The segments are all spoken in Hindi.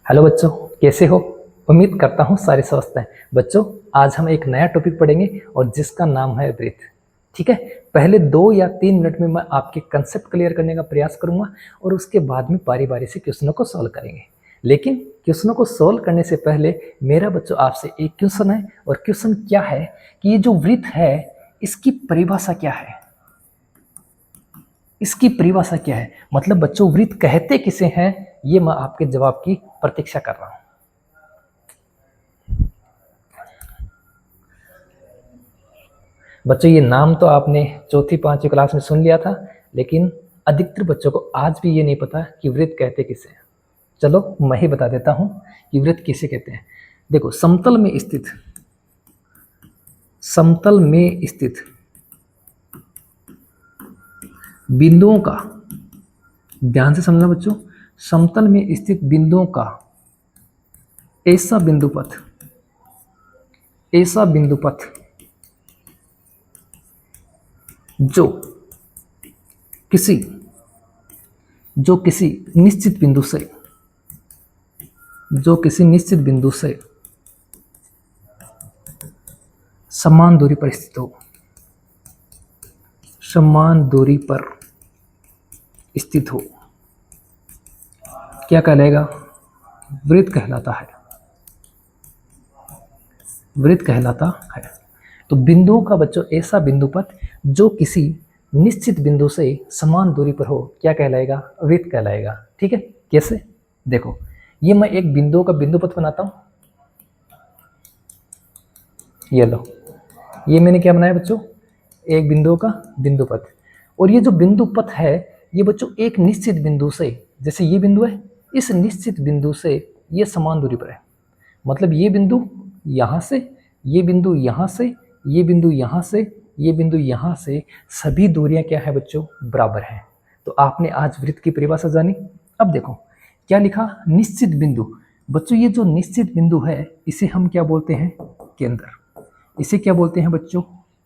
हेलो बच्चों, कैसे हो? उम्मीद करता हूँ सारे स्वस्थ हैं। बच्चों, आज हम एक नया टॉपिक पढ़ेंगे और जिसका नाम है ब्रीथ। ठीक है, पहले 2 या 3 मिनट में मैं आपके कंसेप्ट क्लियर करने का प्रयास करूंगा और उसके बाद में बारी बारी से क्वेश्चनों को सॉल्व करेंगे। लेकिन क्वेश्चनों को सॉल्व करने से पहले मेरा बच्चों आपसे एक क्वेश्चन है, और क्वेश्चन क्या है कि ये जो ब्रीथ है इसकी परिभाषा क्या है? इसकी परिभाषा क्या है? मतलब बच्चों ब्रीथ कहते किसे हैं, ये मैं आपके जवाब की प्रतीक्षा कर रहा हूं। बच्चों, ये नाम तो आपने 4th-5वीं क्लास में सुन लिया था, लेकिन अधिकतर बच्चों को आज भी ये नहीं पता कि वृत्त कहते किसे हैं। चलो मैं ही बता देता हूं कि वृत्त किसे कहते हैं। देखो, समतल में स्थित बिंदुओं का, ध्यान से समझना बच्चों, समतल में स्थित बिंदुओं का ऐसा बिंदुपथ जो किसी निश्चित बिंदु से समान दूरी पर स्थित हो, क्या कहलाएगा? वृत्त कहलाता है। तो बिंदुओं का बच्चों ऐसा बिंदुपथ जो किसी निश्चित बिंदु से समान दूरी पर हो, क्या कहलाएगा? वृत्त कहलाएगा। ठीक है, कैसे? देखो, ये मैं एक बिंदु का बिंदुपथ बनाता हूं। ये लो, ये मैंने क्या बनाया बच्चों? एक बिंदु का बिंदुपथ। और ये जो बिंदुपथ है ये बच्चों एक निश्चित बिंदु से, जैसे ये बिंदु है, इस निश्चित बिंदु से ये समान दूरी पर है। मतलब ये बिंदु यहाँ से, ये बिंदु यहाँ से, ये बिंदु यहाँ से, ये बिंदु यहाँ से, सभी दूरियां क्या है बच्चों? बराबर हैं। तो आपने आज वृत्त की परिभाषा जानी। अब देखो क्या लिखा? निश्चित बिंदु। बच्चों, ये जो निश्चित बिंदु है इसे हम क्या बोलते हैं? केंद्र। इसे क्या बोलते हैं बच्चों?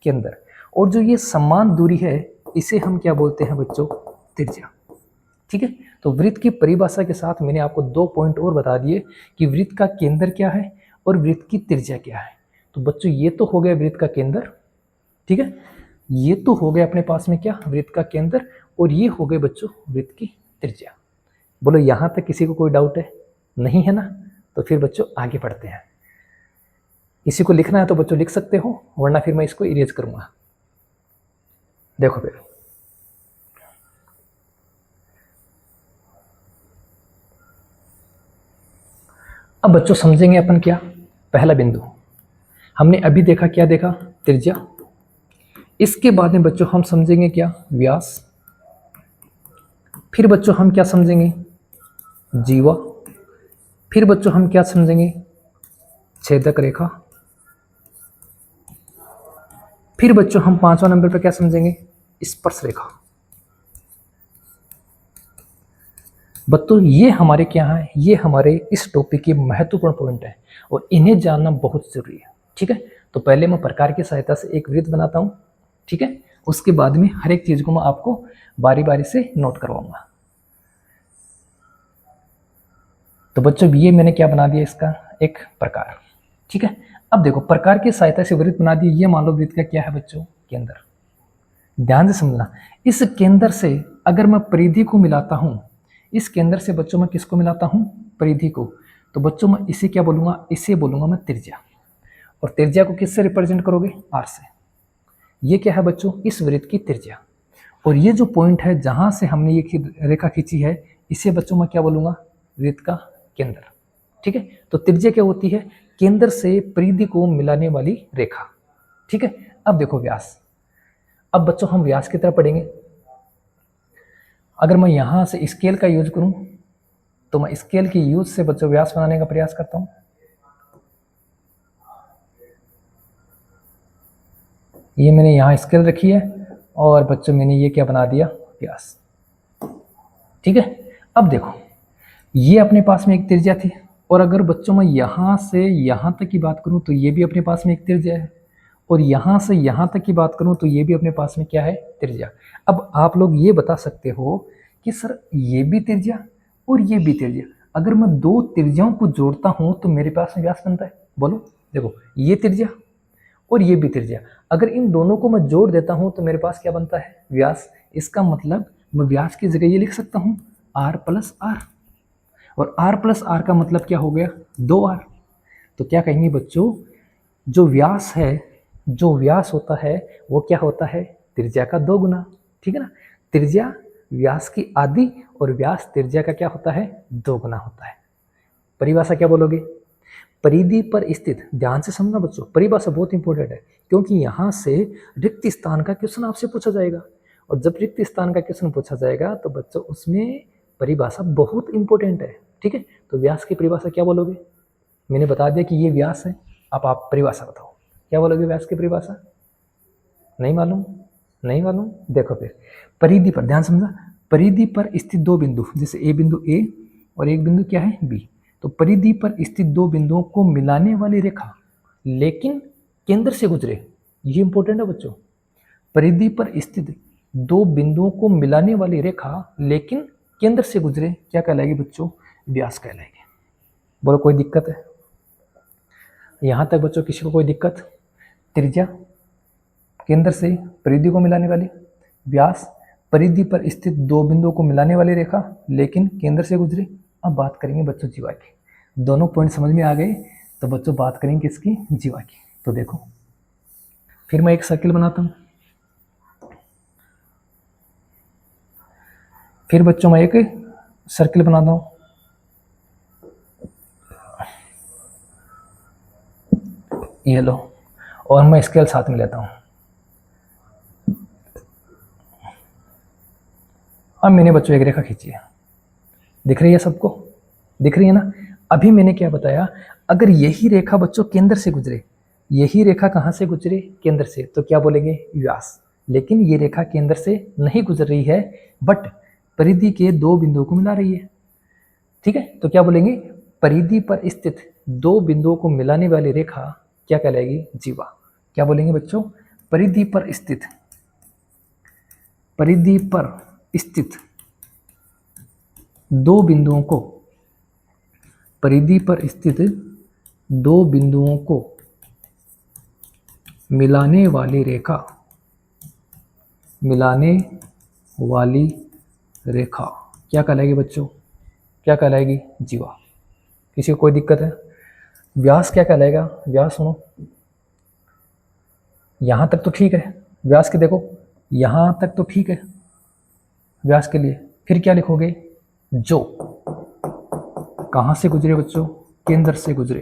केंद्र। और जो ये समान दूरी है इसे हम क्या बोलते हैं बच्चों? त्रिज्या। ठीक है, तो वृत्त की परिभाषा के साथ मैंने आपको 2 पॉइंट और बता दिए कि वृत्त का केंद्र क्या है और वृत्त की त्रिज्या क्या है। तो बच्चों, ये तो हो गया वृत्त का केंद्र। ठीक है, ये तो हो गया अपने पास में क्या? वृत्त का केंद्र। और ये हो गए बच्चों वृत्त की त्रिज्या। बोलो, यहां तक किसी को कोई डाउट है? नहीं है ना? तो फिर बच्चों आगे बढ़ते हैं। इसी को लिखना है तो बच्चों लिख सकते हो, वरना फिर मैं इसको इरेज करूंगा। देखो फिर, अब बच्चों समझेंगे अपन क्या? पहला बिंदु हमने अभी देखा, क्या देखा? त्रिज्या। इसके बाद में बच्चों हम समझेंगे क्या? व्यास। फिर बच्चों हम क्या समझेंगे? जीवा। फिर बच्चों हम क्या समझेंगे? छेदक रेखा। फिर बच्चों हम 5वां नंबर पर क्या समझेंगे? स्पर्श रेखा। बच्चों, ये हमारे क्या है? ये हमारे इस टॉपिक के महत्वपूर्ण पॉइंट है और इन्हें जानना बहुत जरूरी है। ठीक है, तो पहले मैं प्रकार की सहायता से एक वृत्त बनाता हूं। ठीक है, उसके बाद में हर एक चीज को मैं आपको बारी बारी से नोट करवाऊंगा। तो बच्चों, ये मैंने क्या बना दिया? इसका एक प्रकार। ठीक है, अब देखो, प्रकार की सहायता से वृत्त बना दिया। ये मान लो वृत्त का क्या है बच्चों? केंद्र। ध्यान से समझना, इस केंद्र से अगर मैं परिधि को मिलाता हूं, इस केंद्र से बच्चों मैं किसको मिलाता हूं? परिधि को। तो बच्चों मैं इसे क्या बोलूंगा? इसे बोलूंगा मैं त्रिज्या। और त्रिज्या को किससे रिप्रेजेंट करोगे? आर से। ये क्या है बच्चों? इस वृत्त की त्रिज्या। और ये जो पॉइंट है जहां से हमने ये रेखा खींची है, इसे बच्चों मैं क्या बोलूंगा? वृत्त का केंद्र। ठीक है, तो त्रिज्या क्या होती है? केंद्र से परिधि को मिलाने वाली रेखा। ठीक है, अब देखो व्यास। अब बच्चों हम व्यास की तरफ पढ़ेंगे। अगर मैं यहां से स्केल का यूज करूं तो मैं स्केल की यूज से बच्चों व्यास बनाने का प्रयास करता हूं। ये मैंने यहां स्केल रखी है और बच्चों मैंने ये क्या बना दिया? व्यास। ठीक है, अब देखो, ये अपने पास में एक त्रिज्या थी, और अगर बच्चों मैं यहां से यहां तक की बात करूं तो ये भी अपने पास में एक त्रिज्या है, और यहां से यहां तक की बात करूं तो ये भी अपने पास में क्या है? त्रिज्या। अब आप लोग ये बता सकते हो कि सर ये भी त्रिज्या और ये भी त्रिज्या, अगर मैं दो त्रिज्याओं को जोड़ता हूँ तो मेरे पास में व्यास बनता है। बोलो देखो, ये त्रिज्या और ये भी त्रिज्या, अगर इन दोनों को मैं जोड़ देता हूँ तो मेरे पास क्या बनता है? व्यास। इसका मतलब मैं व्यास की जगह ये लिख सकता हूँ r प्लस आर, और r प्लस आर का मतलब क्या हो गया? 2r। तो क्या कहेंगे बच्चों, जो व्यास है, जो व्यास होता है वो क्या होता है? त्रिज्या का 2 गुना। ठीक है ना? त्रिज्या व्यास की आधी और व्यास त्रिज्या का क्या होता है? 2 गुना होता है। परिभाषा क्या बोलोगे? परिधि पर स्थित, ध्यान से समझना बच्चों, परिभाषा बहुत इंपॉर्टेंट है, क्योंकि यहाँ से रिक्त स्थान का क्वेश्चन आपसे पूछा जाएगा, और जब रिक्त स्थान का क्वेश्चन पूछा जाएगा तो बच्चों उसमें परिभाषा बहुत इंपॉर्टेंट है। ठीक है, तो व्यास की परिभाषा क्या बोलोगे? मैंने बता दिया कि ये व्यास है, अब आप परिभाषा बताओ, क्या बोलोगे व्यास की परिभाषा? नहीं मालूम? नहीं मालूम? देखो फिर, परिधि पर, ध्यान समझा, परिधि पर स्थित दो बिंदु, जैसे ए बिंदु ए और एक बिंदु क्या है? बी। तो परिधि पर स्थित दो बिंदुओं को मिलाने वाली रेखा लेकिन केंद्र से गुजरे, ये इंपॉर्टेंट है बच्चों। परिधि पर स्थित दो बिंदुओं को मिलाने वाली रेखा लेकिन केंद्र से गुजरे, क्या कहलाएगी बच्चों? व्यास कहलाएगी। बोलो कोई दिक्कत है यहाँ तक बच्चों? किसी को कोई दिक्कत? त्रिज्या केंद्र से परिधि को मिलाने वाली, व्यास परिधि पर स्थित दो बिंदुओं को मिलाने वाली रेखा लेकिन केंद्र से गुजरे। अब बात करेंगे बच्चों जीवा की। दोनों पॉइंट समझ में आ गए तो बच्चों बात करेंगे किसकी? जीवा की। तो देखो फिर मैं एक सर्किल बनाता हूँ, फिर बच्चों मैं एक सर्किल बनाता हूँ। ये लो, और मैं स्केल साथ में लेता हूँ। अब मैंने बच्चों एक रेखा खींची है, दिख रही है सबको? दिख रही है ना? अभी मैंने क्या बताया, अगर यही रेखा बच्चों केंद्र से गुजरे, यही रेखा कहाँ से गुजरे? केंद्र से, तो क्या बोलेंगे? व्यास। लेकिन ये रेखा केंद्र से नहीं गुजर रही है, बट परिधि के दो बिंदुओं को मिला रही है। ठीक है, तो क्या बोलेंगे? परिधि पर स्थित दो बिंदुओं को मिलाने वाली रेखा क्या कहलाएगी? जीवा। क्या बोलेंगे बच्चों? परिधि पर स्थित, परिधि पर स्थित दो बिंदुओं को, परिधि पर स्थित दो बिंदुओं को मिलाने वाली रेखा, मिलाने वाली रेखा क्या कहलाएगी बच्चों? क्या कहलाएगी? जीवा। किसी को कोई दिक्कत है? व्यास क्या कहलाएगा? व्यास सुनो, यहाँ तक तो ठीक है, व्यास के देखो यहाँ तक तो ठीक है व्यास के लिए। फिर क्या लिखोगे? जो कहाँ से गुजरे बच्चों? केंद्र से गुजरे।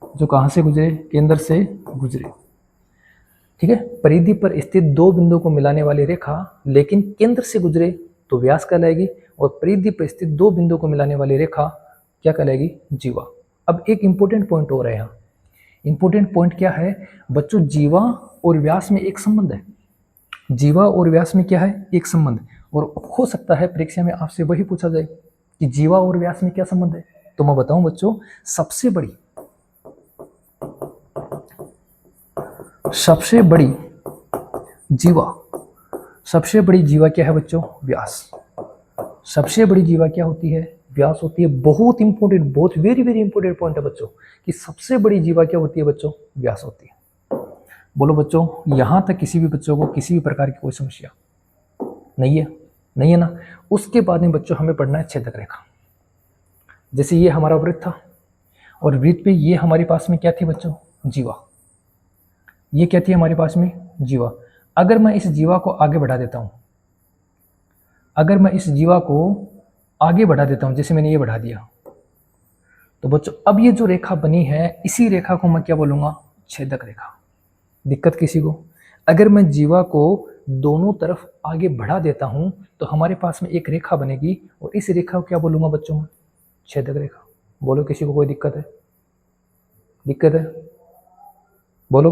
जो कहाँ से गुजरे? केंद्र से गुजरे। ठीक है, परिधि पर स्थित दो बिंदुओं को मिलाने वाली रेखा लेकिन केंद्र से गुजरे तो व्यास कहलाएगी, और परिधि पर स्थित दो बिंदुओं को मिलाने वाली रेखा क्या कहलाएगी? जीवा। अब एक इंपॉर्टेंट पॉइंट हो रहा है यहाँ। इंपॉर्टेंट पॉइंट क्या है बच्चों? जीवा और व्यास में एक संबंध है। जीवा और व्यास में क्या है? एक संबंध। और हो सकता है परीक्षा में आपसे वही पूछा जाए कि जीवा और व्यास में क्या संबंध है। तो मैं बताऊं बच्चों, सबसे बड़ी जीवा, सबसे बड़ी जीवा क्या है बच्चों? व्यास। सबसे बड़ी जीवा क्या होती है? व्यास होती है। बहुत इंपॉर्टेंट, बहुत वेरी वेरी इंपॉर्टेंट पॉइंट है बच्चों कि सबसे बड़ी जीवा क्या होती है बच्चों? व्यास होती है। बोलो बच्चों, यहाँ तक किसी भी बच्चों को किसी भी प्रकार की कोई समस्या नहीं है? नहीं है ना? उसके बाद में बच्चों हमें पढ़ना है छेदक रेखा। जैसे ये हमारा वृत्त था और वृत्त पे ये हमारे पास में क्या थी बच्चों? जीवा। ये क्या थी हमारे पास में? जीवा। अगर मैं इस जीवा को आगे बढ़ा देता हूँ, अगर मैं इस जीवा को आगे बढ़ा देता हूँ, जैसे मैंने ये बढ़ा दिया, तो बच्चों अब ये जो रेखा बनी है इसी रेखा को मैं क्या बोलूँगा? छेदक रेखा। दिक्कत किसी को? अगर मैं जीवा को दोनों तरफ आगे बढ़ा देता हूं तो हमारे पास में एक रेखा बनेगी, और इस रेखा को क्या बोलूंगा बच्चों में? छेदक रेखा। बोलो किसी को कोई दिक्कत है? दिक्कत है? बोलो।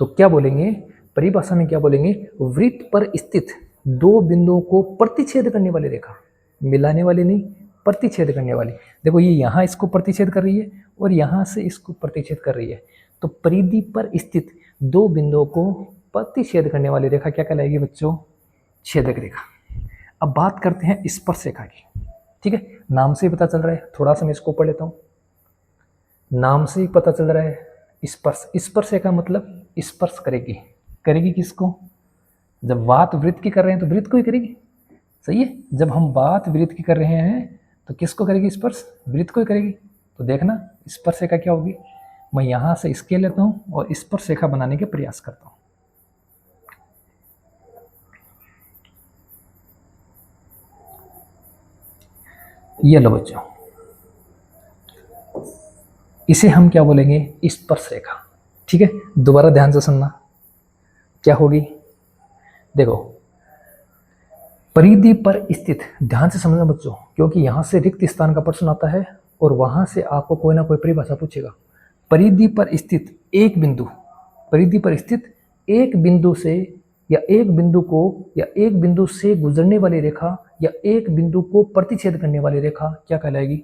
तो क्या बोलेंगे परिभाषा में? क्या बोलेंगे? वृत्त पर स्थित दो बिंदुओं को प्रतिच्छेद करने वाली रेखा, मिलाने वाली नहीं, प्रतिच्छेद करने वाली। देखो ये यहाँ इसको प्रतिच्छेद कर रही है और यहाँ से इसको प्रतिच्छेद कर रही है, तो परिधि पर स्थित दो बिंदुओं को प्रतिच्छेद करने वाली रेखा क्या कहलाएगी बच्चों? छेदक रेखा। अब बात करते हैं स्पर्श रेखा की। ठीक है, नाम से ही पता चल रहा है। थोड़ा सा मैं इसको पढ़ लेता हूँ। नाम से ही पता चल रहा है स्पर्श। स्पर्श का मतलब स्पर्श करेगी। करेगी किसको? जब बात वृत्त की कर रहे हैं तो वृत्त को ही करेगी, सही है। जब हम बात वृत्त की कर रहे हैं तो किसको करेगी स्पर्श? वृत्त को ही करेगी। तो देखना स्पर्श रेखा क्या होगी। मैं यहाँ से स्केल लेता हूँ और स्पर्श रेखा बनाने के प्रयास करता हूँ। ये लो बच्चों, इसे हम क्या बोलेंगे? स्पर्श रेखा। ठीक है, दोबारा ध्यान से सुनना क्या होगी। देखो, परिधि पर स्थित, ध्यान से समझना बच्चों, क्योंकि यहाँ से रिक्त स्थान का प्रश्न आता है और वहाँ से आपको कोई ना कोई परिभाषा पूछेगा। परिधि पर स्थित एक बिंदु, परिधि पर स्थित एक बिंदु से या एक बिंदु को या एक बिंदु से गुजरने वाली रेखा या एक बिंदु को प्रतिच्छेद करने वाली रेखा क्या कहलाएगी?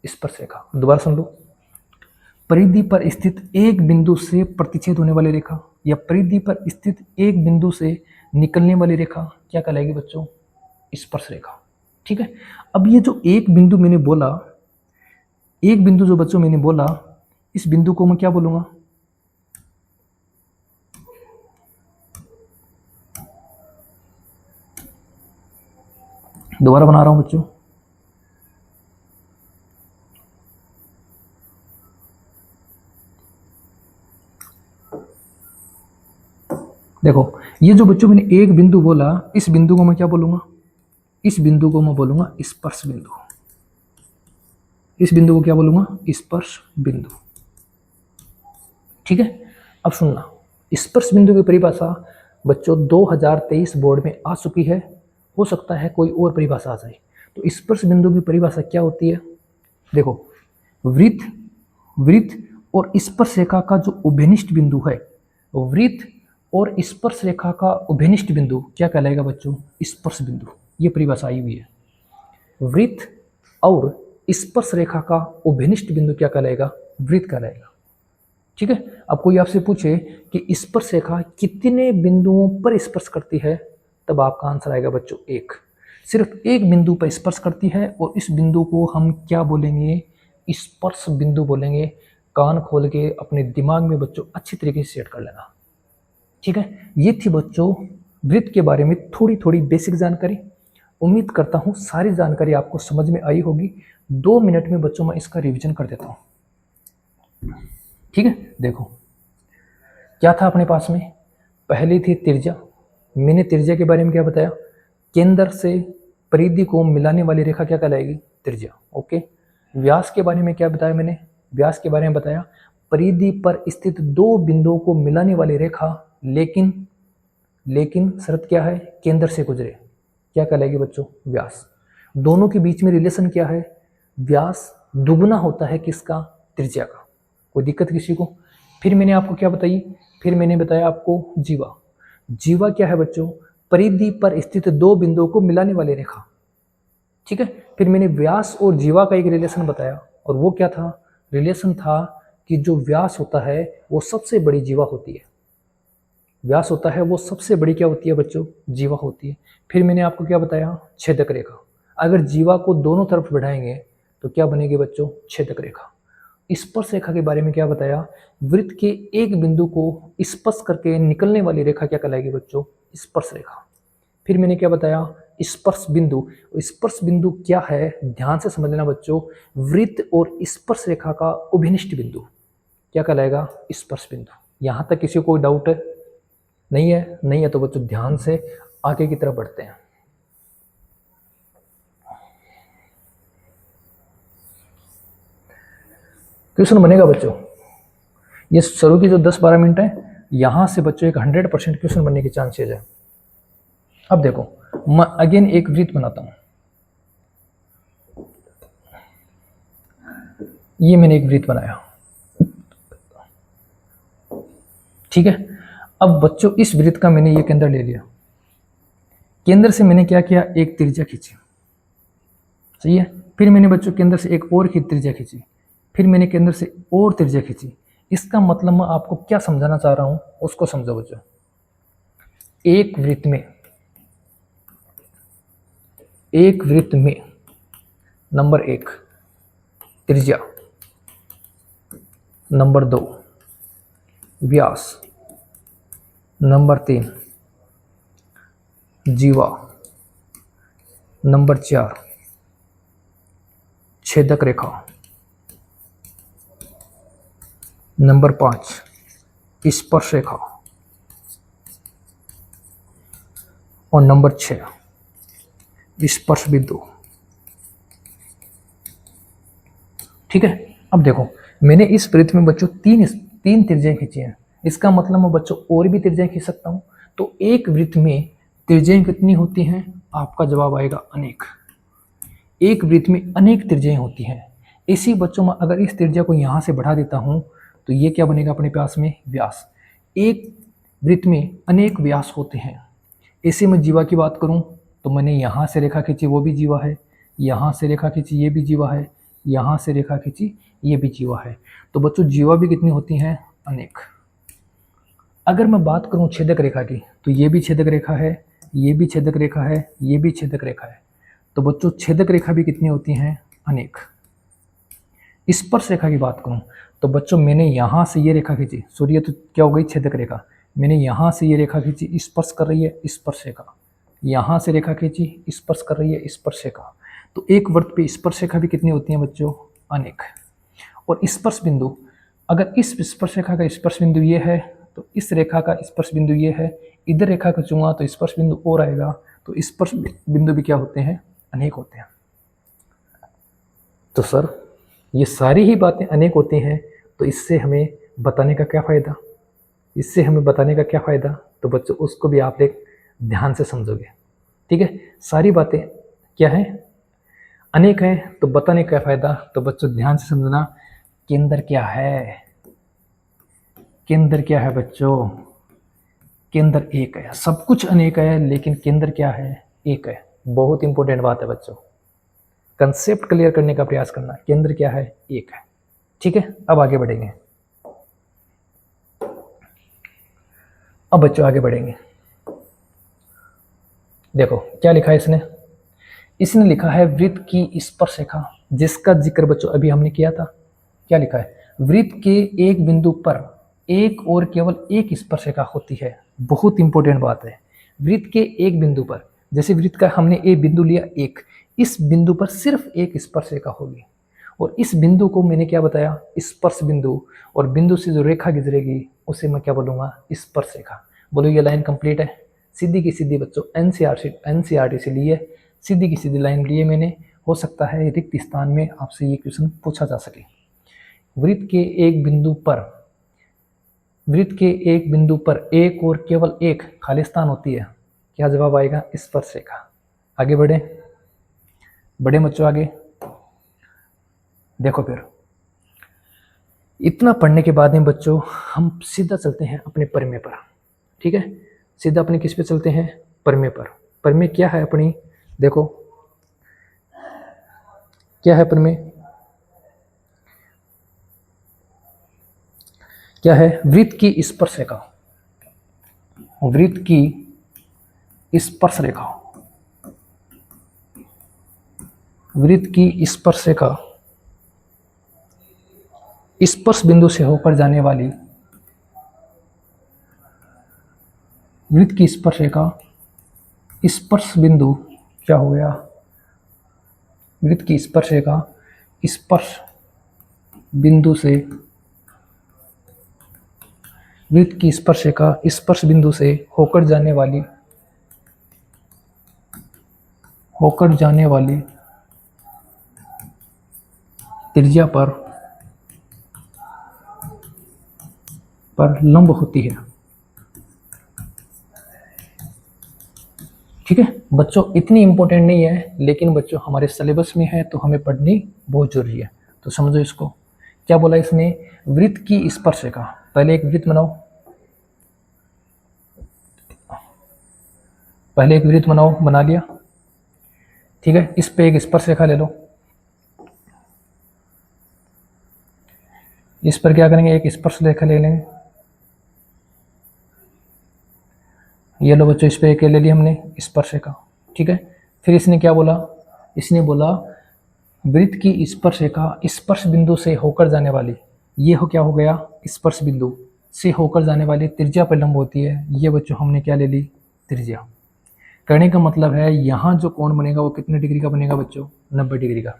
स्पर्श रेखा। दोबारा सुन लो, परिधि पर स्थित एक बिंदु से प्रतिच्छेद होने वाली रेखा या परिधि पर स्थित एक बिंदु से निकलने वाली रेखा क्या कहलाएगी बच्चों? स्पर्श रेखा। ठीक है, अब ये जो एक बिंदु मैंने बोला, एक बिंदु जो बच्चों मैंने बोला, इस बिंदु को मैं क्या बोलूंगा? दोबारा बना रहा हूं बच्चों, देखो ये जो बच्चों मैंने एक बिंदु बोला, इस बिंदु को मैं क्या बोलूंगा? इस बिंदु को मैं बोलूंगा स्पर्श बिंदु। इस बिंदु को क्या बोलूंगा? स्पर्श बिंदु। ठीक है, अब सुनना, स्पर्श बिंदु की परिभाषा बच्चों 2023 बोर्ड में आ चुकी है। हो सकता है कोई और परिभाषा आ जाए। तो स्पर्श बिंदु की परिभाषा क्या होती है? देखो, वृत्त और स्पर्श रेखा का जो उभयनिष्ठ बिंदु है, वृत्त और स्पर्श रेखा का उभयनिष्ठ बिंदु क्या कहलाएगा बच्चों? स्पर्श बिंदु। ये परिभाषा आई हुई है। वृत्त और स्पर्श रेखा का उभयनिष्ठ बिंदु क्या कहलाएगा? वृत्त कहलाएगा। ठीक है, अब कोई आपसे पूछे कि स्पर्श रेखा कितने बिंदुओं पर स्पर्श करती है, तब आपका आंसर आएगा बच्चों एक। सिर्फ एक बिंदु पर स्पर्श करती है और इस बिंदु को हम क्या बोलेंगे? स्पर्श बिंदु बोलेंगे। कान खोल के अपने दिमाग में बच्चों अच्छी तरीके से सेट कर लेना। ठीक है, ये थी बच्चों वृत्त के बारे में थोड़ी थोड़ी बेसिक जानकारी। उम्मीद करता हूँ सारी जानकारी आपको समझ में आई होगी। 2 मिनट में बच्चों मैं इसका रिवीजन कर देता हूँ। ठीक है, देखो क्या था अपने पास में। पहली थी त्रिज्या। मैंने त्रिज्या के बारे में क्या बताया? केंद्र से परिधि को मिलाने वाली रेखा क्या कहलाएगी? त्रिज्या। ओके, व्यास के बारे में क्या बताया मैंने? व्यास के बारे में बताया परिधि पर स्थित 2 बिंदुओं को मिलाने वाली रेखा, लेकिन शर्त क्या है? केंद्र से गुजरे, क्या कहलाएगी बच्चों? व्यास। दोनों के बीच में रिलेशन क्या है? व्यास दुगुना होता है किसका? त्रिज्या का। कोई दिक्कत किसी को? फिर मैंने आपको क्या बताई? फिर मैंने बताया आपको जीवा। जीवा क्या है बच्चों? परिधि पर स्थित 2 बिंदुओं को मिलाने वाली रेखा। ठीक है, फिर मैंने व्यास और जीवा का एक रिलेशन बताया, और वो क्या था? रिलेशन था कि जो व्यास होता है वो सबसे बड़ी जीवा होती है। व्यास होता है वो सबसे बड़ी क्या होती है बच्चों? जीवा होती है। फिर मैंने आपको क्या बताया? छेदक रेखा। अगर जीवा को दोनों तरफ बढ़ाएंगे तो क्या बनेगी बच्चों? छेदक रेखा। स्पर्श रेखा के बारे में क्या बताया? वृत्त के एक बिंदु को स्पर्श करके निकलने वाली रेखा क्या कहलाएगी बच्चों? स्पर्श रेखा। फिर मैंने क्या बताया? स्पर्श बिंदु। स्पर्श बिंदु क्या है? ध्यान से समझ लेना बच्चों, वृत्त और स्पर्श रेखा का उभयनिष्ठ बिंदु क्या कहलाएगा? स्पर्श बिंदु। यहाँ तक किसी को कोई डाउट है? नहीं है? नहीं है तो बच्चों ध्यान से आगे की तरफ बढ़ते हैं। क्वेश्चन बनेगा बच्चों, ये शुरू की जो 10-12 मिनट है, यहाँ से बच्चों एक 100% क्वेश्चन बनने की चांसेज है। अब देखो, मैं अगेन एक वृत्त बनाता हूँ। ये मैंने एक वृत्त बनाया। ठीक है, अब बच्चों इस वृत्त का मैंने ये केंद्र ले लिया। केंद्र से मैंने क्या किया? एक त्रिज्या खींची। सही है। फिर मैंने बच्चों केंद्र से एक और त्रिज्या खींची। फिर मैंने केंद्र से और त्रिज्या खींची। इसका मतलब मैं आपको क्या समझाना चाह रहा हूं उसको समझो बच्चों। एक वृत्त में नंबर 1 त्रिज्या, नंबर 2 व्यास, नंबर 3 जीवा, नंबर 4 छेदक रेखा, नंबर 5 स्पर्श रेखा और नंबर 6 स्पर्श बिंदु। ठीक है, अब देखो मैंने इस वृत्त में बच्चों तीन त्रिज्याएं खींची हैं। इसका मतलब मैं बच्चों और भी त्रिज्याएं खींच सकता हूं। तो एक वृत्त में त्रिज्याएं कितनी होती हैं? आपका जवाब आएगा अनेक। एक वृत्त में अनेक त्रिज्याएं होती हैं। इसी बच्चों में अगर इस त्रिज्या को यहां से बढ़ा देता हूं तो ये क्या बनेगा अपने पास में? व्यास। एक वृत्त में अनेक व्यास होते हैं। इसी में जीवा की बात करूं तो मैंने यहाँ से रेखा खींची, वो भी जीवा है, यहाँ से रेखा खींची, ये भी जीवा है, यहाँ से रेखा खींची, ये भी जीवा है। तो बच्चों जीवा भी कितनी होती हैं? अनेक। अगर मैं बात करूं छेदक रेखा की तो ये भी छेदक रेखा है, ये भी छेदक रेखा है, ये भी छेदक रेखा है। तो बच्चों छेदक रेखा भी कितनी होती हैं? अनेक। स्पर्श रेखा की बात करूं तो बच्चों मैंने यहाँ से ये रेखा खींची, सॉरी ये तो क्या हो गई? छेदक रेखा। मैंने यहाँ से ये रेखा खींची, स्पर्श कर रही है स्पर्श रेखा। यहाँ से रेखा खींची, स्पर्श कर रही है स्पर्श रेखा। तो एक वृत्त पे स्पर्श रेखा भी कितनी होती है बच्चों? अनेक। और स्पर्श बिंदु, अगर इस स्पर्श रेखा का स्पर्श बिंदु ये है तो इस रेखा का स्पर्श बिंदु ये है, इधर रेखा का चुना तो स्पर्श बिंदु और आएगा। तो स्पर्श बिंदु भी क्या होते हैं? अनेक होते हैं। तो सर ये सारी ही बातें अनेक होती हैं, तो इससे हमें बताने का क्या फ़ायदा? इससे हमें बताने का क्या फ़ायदा? तो बच्चों उसको भी आप एक ध्यान से समझोगे। ठीक है, सारी बातें क्या हैं? अनेक हैं, तो बताने का फ़ायदा? तो बच्चों ध्यान से समझना, केंद्र क्या है? केंद्र क्या है बच्चों? केंद्र एक है। सब कुछ अनेक है लेकिन केंद्र क्या है? एक है। बहुत इंपॉर्टेंट बात है बच्चों, कंसेप्ट क्लियर करने का प्रयास करना। केंद्र क्या है? एक है। ठीक है, अब आगे बढ़ेंगे। अब बच्चों आगे बढ़ेंगे। देखो क्या लिखा है इसने? इसने लिखा है वृत्त की स्पर्श रेखा, जिसका जिक्र बच्चों अभी हमने किया था। क्या लिखा है? वृत्त के एक बिंदु पर एक और केवल एक स्पर्श रेखा होती है। बहुत इंपॉर्टेंट बात है। वृत्त के एक बिंदु पर, जैसे वृत्त का हमने एक बिंदु लिया एक, इस बिंदु पर सिर्फ एक स्पर्श रेखा होगी। और इस बिंदु को मैंने क्या बताया? स्पर्श बिंदु। और बिंदु से जो रेखा गुजरेगी उसे मैं क्या बोलूँगा? स्पर्श रेखा। बोलो ये लाइन कंप्लीट है। सीधी की सीधी बच्चों एनसीईआरटी से लिए सीधी की सीधी लाइन लिए मैंने। हो सकता है रिक्त स्थान में आपसे ये क्वेश्चन पूछा जा सके। वृत्त के एक बिंदु पर एक और केवल एक खाली स्थान होती है। क्या जवाब आएगा? स्पर्श रेखा। आगे बढ़े बच्चों आगे देखो। फिर इतना पढ़ने के बाद में बच्चों हम सीधा चलते हैं अपने प्रमेय पर। ठीक है, सीधा अपने किस पे चलते हैं? प्रमेय पर। प्रमेय क्या है अपनी? देखो क्या है प्रमेय? क्या है? वृत्त की स्पर्श रेखा। वृत्त की स्पर्श रेखा, वृत्त की स्पर्श रेखा स्पर्श बिंदु से होकर जाने वाली, वृत्त की स्पर्श रेखा स्पर्श बिंदु क्या हो गया? वृत्त की स्पर्श रेखा स्पर्श बिंदु से, वृत्त की स्पर्श रेखा स्पर्श बिंदु से होकर जाने वाली त्रिज्या पर लंब होती है। ठीक है बच्चों, इतनी इंपॉर्टेंट नहीं है लेकिन बच्चों हमारे सिलेबस में है तो हमें पढ़नी बहुत जरूरी है। तो समझो इसको। क्या बोला इसने? वृत्त की स्पर्श रेखा। पहले एक वृत्त बनाओ, बना लिया। ठीक है, इस पे एक स्पर्श रेखा ले लो। इस पर क्या करेंगे? एक स्पर्श रेखा ले लेंगे। ये लो बच्चों, इस पे एक ले ली हमने स्पर्श रेखा। ठीक है, फिर इसने क्या बोला? इसने बोला वृत्त की स्पर्श रेखा स्पर्श बिंदु से होकर जाने वाली, ये हो क्या हो गया, स्पर्श बिंदु से होकर जाने वाली त्रिज्या पर लंब होती है। ये बच्चों हमने क्या ले ली, त्रिज्या। करने का मतलब है यहाँ जो कोण बनेगा वो कितने डिग्री का बनेगा बच्चों, 90 डिग्री का।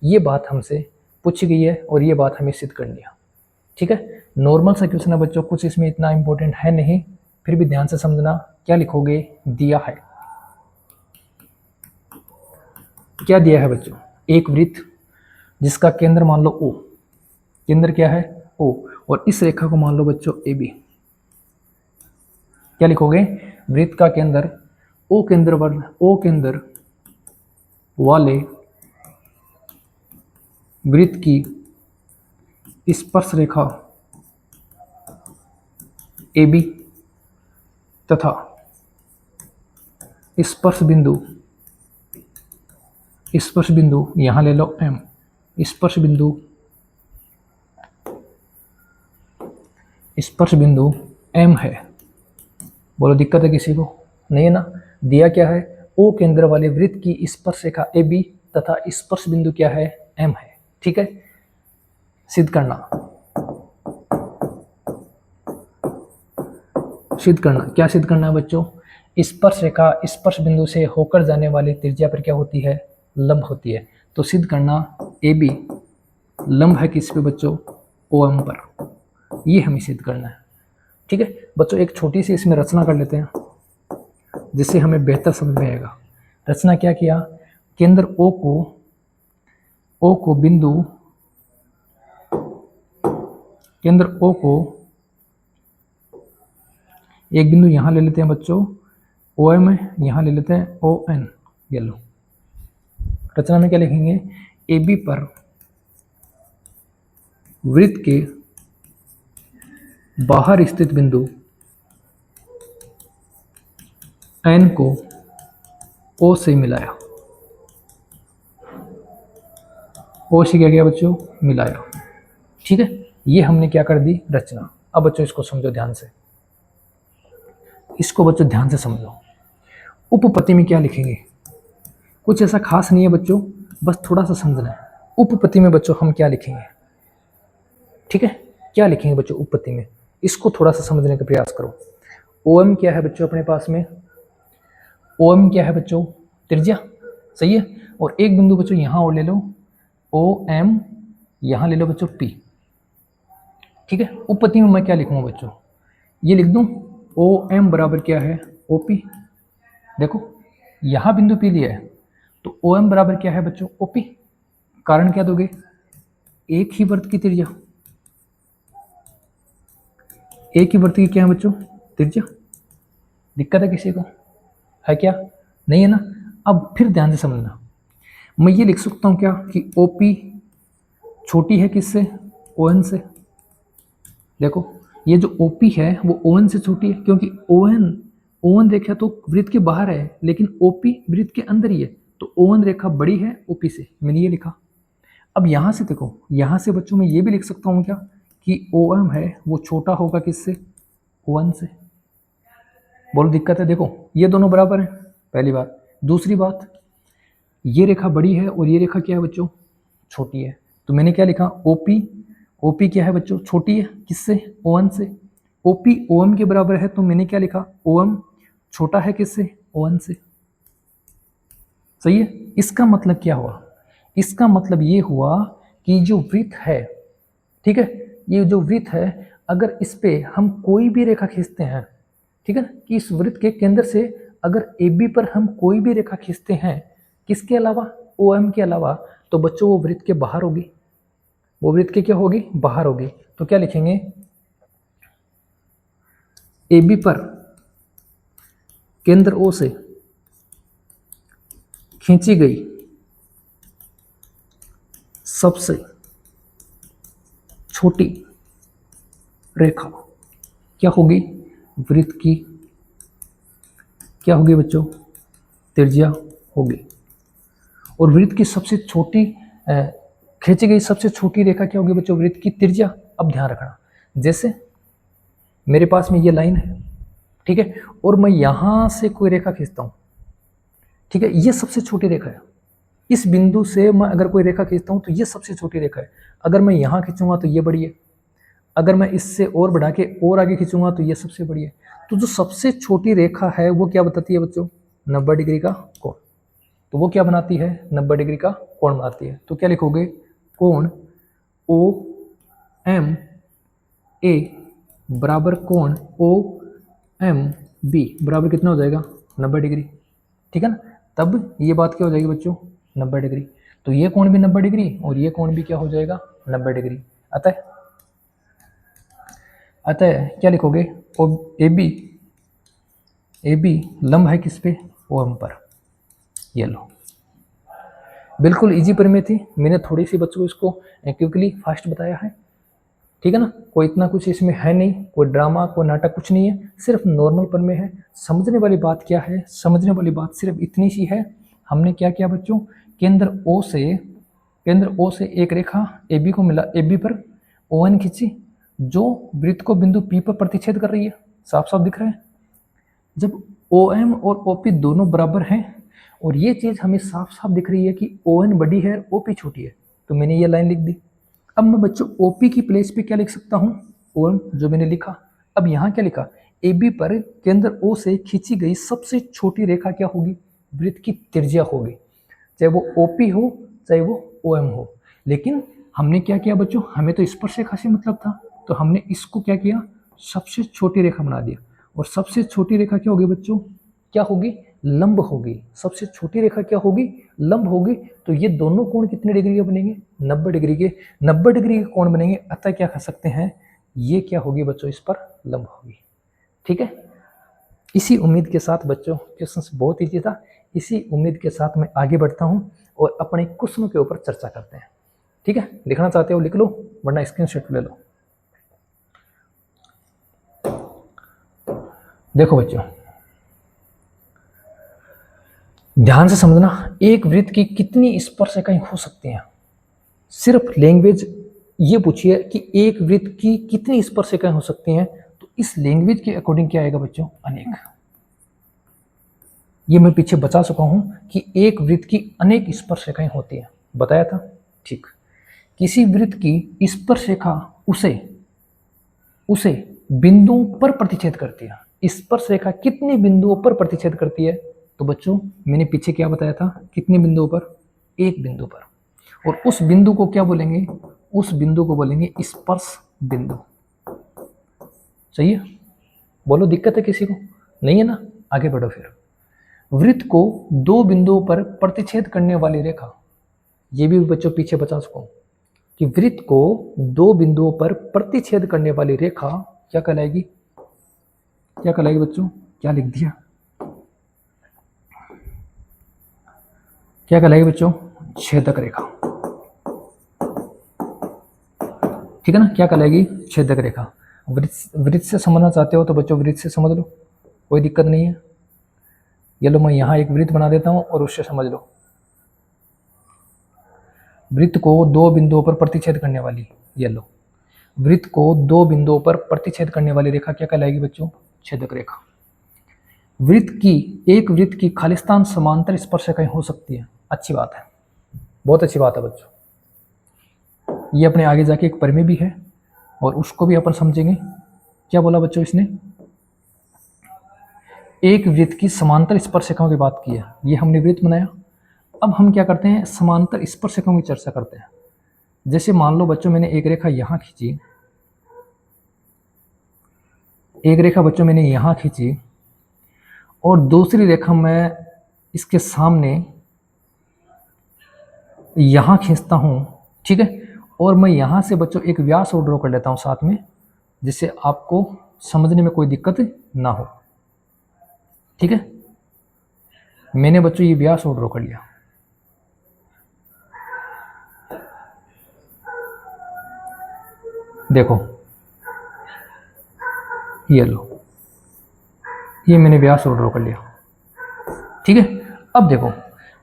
ये बात हमसे पूछी गई है और ये बात हमें सिद्ध करनी है। ठीक है, नॉर्मल सा क्वेश्चन है बच्चों, कुछ इसमें इतना इंपॉर्टेंट है नहीं, फिर भी ध्यान से समझना। क्या लिखोगे, दिया है, क्या दिया है बच्चों, एक वृत्त जिसका केंद्र मान लो O, केंद्र क्या है O, और इस रेखा को मान लो बच्चों AB। क्या लिखोगे, वृत्त का केंद्र O केंद्र वाले वृत्त की स्पर्श रेखा AB तथा स्पर्श बिंदु यहां ले लो M, स्पर्श बिंदु M है। बोलो दिक्कत है किसी को, नहीं है ना। दिया क्या है, O केंद्र वाले वृत्त की स्पर्श रेखा AB तथा स्पर्श बिंदु क्या है, M है। ठीक है, सिद्ध करना, क्या सिद्ध करना है बच्चों, स्पर्श रेखा स्पर्श बिंदु से होकर जाने वाली त्रिज्या पर क्या होती है, लंब होती है। तो सिद्ध करना AB लंब है किस पे बच्चों, OM पर, ये हमें सिद्ध करना है। ठीक है बच्चों, एक छोटी सी इसमें रचना कर लेते हैं जिससे हमें बेहतर समझ में आएगा। रचना क्या किया, केंद्र O को एक बिंदु यहां ले लेते हैं बच्चों OM है, यहां ले लेते हैं ON। ये लो, रचना में क्या लिखेंगे, AB पर वृत्त के बाहर स्थित बिंदु N को O से मिलाया। O से क्या किया बच्चों, मिलाया। ठीक है, ये हमने क्या कर दी, रचना। अब बच्चों इसको समझो ध्यान से, इसको बच्चों ध्यान से समझो। उपपत्ति में क्या लिखेंगे, कुछ ऐसा खास नहीं है बच्चों, बस थोड़ा सा समझना है। उपपत्ति में बच्चों हम क्या लिखेंगे, ठीक है, क्या लिखेंगे बच्चों उपपत्ति में, इसको थोड़ा सा समझने का प्रयास करो। OM क्या है बच्चों अपने पास में, OM क्या है बच्चों, त्रिज्या, सही है। और एक बिंदु बच्चों यहाँ और ले लो OM, यहाँ ले लो बच्चों P। ठीक है, उपपत्ति में मैं क्या लिखूंगा बच्चों, ये लिख दूं OM बराबर क्या है OP। देखो यहाँ बिंदु P लिया है तो OM बराबर क्या है बच्चों OP। कारण क्या दोगे, एक ही वृत्त की त्रिज्या, एक ही वृत्त की क्या है बच्चों त्रिज्या। दिक्कत है किसी को, है क्या, नहीं है ना। अब फिर ध्यान से समझना, मैं ये लिख सकता हूँ क्या कि OP छोटी है किससे, ON से। देखो ये जो OP है वो ON से छोटी है, क्योंकि ON रेखा तो वृत्त के बाहर है लेकिन OP वृत्त के अंदर ही है, तो ON रेखा बड़ी है OP से, मैंने ये लिखा। अब यहाँ से देखो, यहाँ से बच्चों मैं ये भी लिख सकता हूँ क्या कि OM है वो छोटा होगा किससे, ON से। बोलो दिक्कत है, देखो ये दोनों बराबर हैं, पहली बात। दूसरी बात, ये रेखा बड़ी है और ये रेखा क्या है बच्चों छोटी है, तो मैंने क्या लिखा OP क्या है बच्चों छोटी है किससे, ON से। OP OM के बराबर है तो मैंने क्या लिखा OM छोटा है किससे, ON से। सही है, इसका मतलब क्या हुआ, इसका मतलब ये हुआ कि जो वृत्त है, ठीक है, ये जो वृत्त है अगर इस पे हम कोई भी रेखा खींचते हैं, ठीक है ना, कि इस वृत्त के केंद्र से अगर AB पर हम कोई भी रेखा खींचते हैं किसके अलावा, OM के अलावा, तो बच्चों वो वृत्त के बाहर होगी, वो वृत्त के क्या होगी, बाहर होगी। तो क्या लिखेंगे, AB पर केंद्र O से खींची गई सबसे छोटी रेखा क्या होगी, वृत्त की क्या होगी बच्चों, त्रिज्या होगी। और वृत्त की सबसे छोटी खींची गई सबसे छोटी रेखा क्या होगी बच्चों, वृत्त की त्रिज्या। अब ध्यान रखना, जैसे मेरे पास में ये लाइन है, ठीक है, और मैं यहां से कोई रेखा खींचता हूं, ठीक है, ये सबसे छोटी रेखा है, इस बिंदु से मैं अगर कोई रेखा खींचता हूँ तो ये सबसे छोटी रेखा है। अगर मैं यहाँ खींचूंगा तो ये बड़ी है, अगर मैं इससे और बढ़ा के और आगे खींचूंगा तो ये सबसे बड़ी है। तो जो सबसे छोटी रेखा है वो क्या बताती है बच्चों? 90 डिग्री का कोण। तो वो क्या बनाती है? 90 डिग्री का कोण बनाती है। तो क्या लिखोगे? कोण ओ एम ए बराबर कोण ओ एम बी बराबर कितना हो जाएगा? 90 डिग्री। ठीक है ना? तब ये बात क्या हो जाएगी बच्चों? 90 डिग्री। तो ये कोण भी 90 डिग्री और ये कोण भी क्या हो जाएगा? 90 डिग्री। अतः क्या लिखोगे? ए बी लंब है किस पे? ओ एम पर। ये लो, बिल्कुल इजी प्रमेय थी। मैंने थोड़ी सी बच्चों को इसको क्विकली फास्ट बताया है। ठीक है ना? कोई इतना कुछ इसमें है नहीं, कोई ड्रामा कोई नाटक कुछ नहीं है, सिर्फ नॉर्मल प्रमेय है। समझने वाली बात क्या है? समझने वाली बात सिर्फ इतनी सी है। हमने क्या किया बच्चों? केंद्र ओ से एक रेखा ए बी को मिला, ए बी पर ओ एन खींची जो वृत्त को बिंदु पी पर प्रतिच्छेद कर रही है। साफ साफ दिख रहा है। जब ओ एम और ओ पी दोनों बराबर हैं और ये चीज़ हमें साफ साफ दिख रही है कि ओ एन बड़ी है ओ पी छोटी है, तो मैंने ये लाइन लिख दी। अब मैं बच्चों ओ पी की प्लेस पे क्या लिख सकता हूँ? ओ एम जो मैंने लिखा। अब यहाँ क्या लिखा? ए बी पर केंद्र ओ से खींची गई सबसे छोटी रेखा क्या होगी? वृत्त की त्रिज्या होगी, चाहे वो ओ पी हो चाहे वो ओ एम हो। लेकिन हमने क्या किया बच्चों? हमें तो स्पर्श रेखा से मतलब था, तो हमने इसको क्या किया? सबसे छोटी रेखा बना दिया। और सबसे छोटी रेखा क्या होगी बच्चों? क्या होगी? लंब होगी। सबसे छोटी रेखा क्या होगी? लंब होगी। तो ये दोनों कोण कितने डिग्री के बनेंगे? 90 डिग्री के। 90 डिग्री के कोण बनेंगे। अतः क्या कह सकते हैं? ये क्या होगी बच्चों? इस पर लंब होगी। ठीक है? इसी उम्मीद के साथ बच्चों, क्वेश्चन बहुत ईजी था, इसी उम्मीद के साथ मैं आगे बढ़ता हूँ और अपने क्वेश्चनों के ऊपर चर्चा करते हैं। ठीक है? लिखना चाहते हो लिख लो, वरना स्क्रीनशॉट ले लो। देखो बच्चों, ध्यान से समझना, एक वृत्त की कितनी स्पर्शरेखाएं हो सकती हैं? सिर्फ लैंग्वेज ये पूछिए कि एक वृत्त की कितनी स्पर्शरेखाएं हो सकती हैं, तो इस लैंग्वेज के अकॉर्डिंग क्या आएगा बच्चों? अनेक। ये मैं पीछे बता चुका हूं कि एक वृत्त की अनेक स्पर्शरेखाएं होती हैं, बताया था। ठीक, किसी वृत्त की स्पर्शरेखा उसे बिंदुओं पर प्रतिच्छेद करती है। स्पर्शरेखा कितने बिंदुओं पर प्रतिच्छेद करती है? तो बच्चों मैंने पीछे क्या बताया था? कितने बिंदुओं पर? एक बिंदु पर। और उस बिंदु को क्या बोलेंगे? उस बिंदु को बोलेंगे स्पर्श बिंदु। सही है? बोलो, दिक्कत है किसी को? नहीं है ना? आगे बढ़ो फिर। वृत्त को दो बिंदुओं पर प्रतिच्छेद करने वाली रेखा, ये भी बच्चों पीछे बता चुका हूं कि वृत्त को दो बिंदुओं पर प्रतिच्छेद करने वाली रेखा क्या कहलाएगी? क्या कहलाएगी बच्चों? क्या लिख दिया? क्या कहलाएगी बच्चों? छेदक रेखा। ठीक है ना? क्या कहलाएगी? छेदक रेखा। वृत्त से समझना चाहते हो तो बच्चों वृत्त से समझ लो, कोई दिक्कत नहीं है। ये लो, मैं यहाँ एक वृत्त बना देता हूँ और उससे समझ लो। वृत्त को दो बिंदुओं पर प्रतिच्छेद करने वाली, ये लो, वृत्त को दो बिंदुओं पर प्रतिच्छेद करने वाली रेखा क्या कहलाएगी बच्चों? छेदक रेखा। एक वृत्त की खालिस्तान समांतर स्पर्शरेखाएं हो सकती है। अच्छी बात है, बहुत अच्छी बात है बच्चों। ये अपने आगे जाके एक प्रमेय भी है और उसको भी अपन समझेंगे। क्या बोला बच्चों इसने? एक वृत्त की समांतर स्पर्शरेखाओं की बात की है। ये हमने वृत्त बनाया। अब हम क्या करते हैं? समांतर स्पर्शरेखाओं की चर्चा करते हैं। जैसे मान लो बच्चों मैंने एक रेखा यहाँ खींची, एक रेखा बच्चों मैंने यहाँ खींची और दूसरी रेखा मैं इसके सामने यहाँ खींचता हूँ। ठीक है? और मैं यहाँ से बच्चों एक व्यास और ड्रॉ कर लेता हूँ साथ में, जिससे आपको समझने में कोई दिक्कत ना हो। ठीक है? मैंने बच्चों ये व्यास और ड्रॉ कर लिया। देखो, ये लो, ये मैंने व्यास और ड्रॉ कर लिया। ठीक है? अब देखो,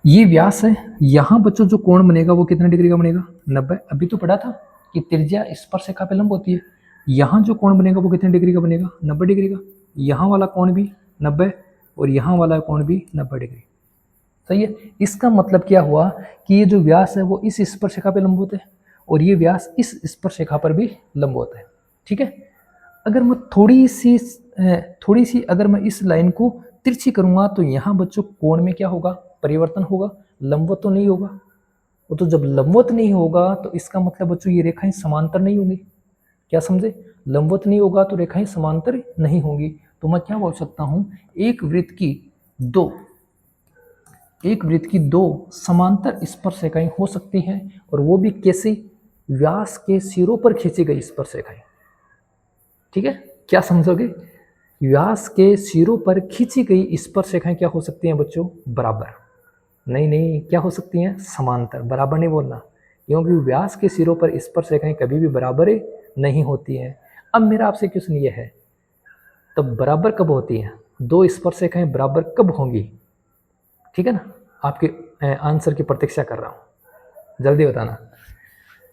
ये व्यास है। यहाँ बच्चों जो कोण बनेगा वो कितने डिग्री का बनेगा? 90। अभी तो पढ़ा था कि त्रिज्या स्पर्शरेखा पे लंब होती है। यहाँ जो कोण बनेगा वो कितने डिग्री का बनेगा? 90 डिग्री का। यहाँ वाला कोण भी 90 और यहाँ वाला कोण भी 90 डिग्री। सही है? इसका मतलब क्या हुआ कि कि ये जो व्यास है वो इस स्पर्श रेखा पे लंबवत है और ये व्यास इस स्पर्श रेखा पर भी लंबवत है। ठीक है, अगर मैं थोड़ी सी अगर मैं इस लाइन को तिरछी करूंगा तो यहाँ बच्चों कोण में क्या होगा, परिवर्तन होगा, लंबवत तो नहीं होगा। वो तो जब लंबवत नहीं होगा तो इसका मतलब बच्चों ये रेखाएं समांतर नहीं होंगी। क्या समझे, लंबवत नहीं होगा तो रेखाएं समांतर नहीं होंगी। तो मैं क्या बोल सकता हूं, एक वृत्त की दो समांतर स्पर्श रेखाएं हो सकती हैं, और वो भी कैसे, व्यास के सिरों पर खींची गई स्पर्श रेखाएं। ठीक है, क्या समझोगे, व्यास के सिरों पर खींची गई स्पर्श रेखाएं क्या हो सकती हैं बच्चों, बराबर। नहीं, क्या हो सकती हैं, समांतर। बराबर नहीं बोलना, क्योंकि व्यास के सिरों पर स्पर्श रेखाएं कभी भी बराबर नहीं होती हैं। अब मेरा आपसे क्वेश्चन ये है, तब बराबर कब होती हैं, दो स्पर्श रेखाएं बराबर कब होंगी। ठीक है ना, आपके आंसर की प्रतीक्षा कर रहा हूं, जल्दी बताना।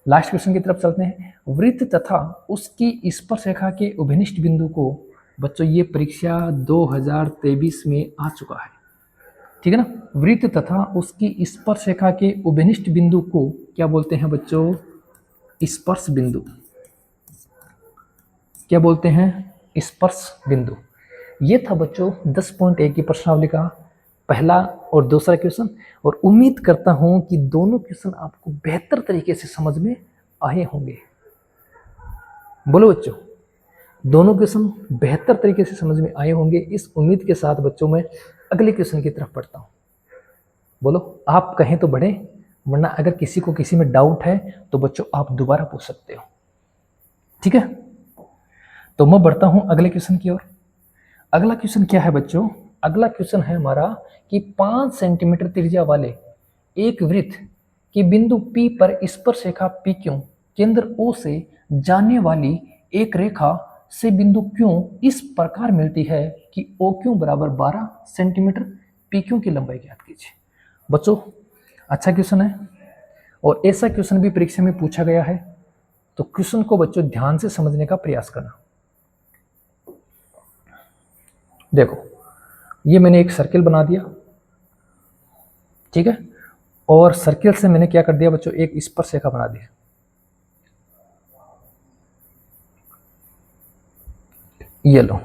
लास्ट क्वेश्चन की तरफ चलते हैं। वृत्त तथा उसकी स्पर्श रेखा के उभयनिष्ठ बिंदु को, बच्चों ये परीक्षा 2023 में आ चुका है। ठीक है ना, वृत्त तथा उसकी स्पर्श रेखा के उभयनिष्ठ बिंदु को क्या बोलते हैं बच्चों, स्पर्श बिंदु। क्या बोलते हैं, स्पर्श बिंदु। ये था बच्चों 10.1 की प्रश्नावली का पहला और दूसरा क्वेश्चन, और उम्मीद करता हूं कि दोनों क्वेश्चन आपको बेहतर तरीके से समझ में आए होंगे। बोलो बच्चों, दोनों क्वेश्चन बेहतर तरीके से समझ में आए होंगे। इस उम्मीद के साथ बच्चों मैं अगले क्वेश्चन की तरफ बढ़ता हूं। बोलो, आप कहें तो बढ़े, वरना अगर किसी को किसी में डाउट है तो बच्चों आप दोबारा पूछ सकते हो। ठीक है, तो मैं बढ़ता हूं अगले क्वेश्चन की ओर। अगला क्वेश्चन क्या है बच्चों, अगला क्वेश्चन है हमारा कि 5 सेंटीमीटर त्रिज्या वाले एक वृत्त के बिंदु P पर स्पर्श रेखा PQ केंद्र O से जाने वाली एक रेखा से बिंदु Q इस प्रकार मिलती है कि OQ बराबर 12 सेंटीमीटर, PQ की लंबाई ज्ञात कीजिए। बच्चों अच्छा क्वेश्चन है, और ऐसा क्वेश्चन भी परीक्षा में पूछा गया है, तो क्वेश्चन को बच्चों ध्यान से समझने का प्रयास करना। देखो, ये मैंने एक सर्किल बना दिया, ठीक है, और सर्किल से मैंने क्या कर दिया बच्चों, एक स्पर्श रेखा बना दी। ये लो,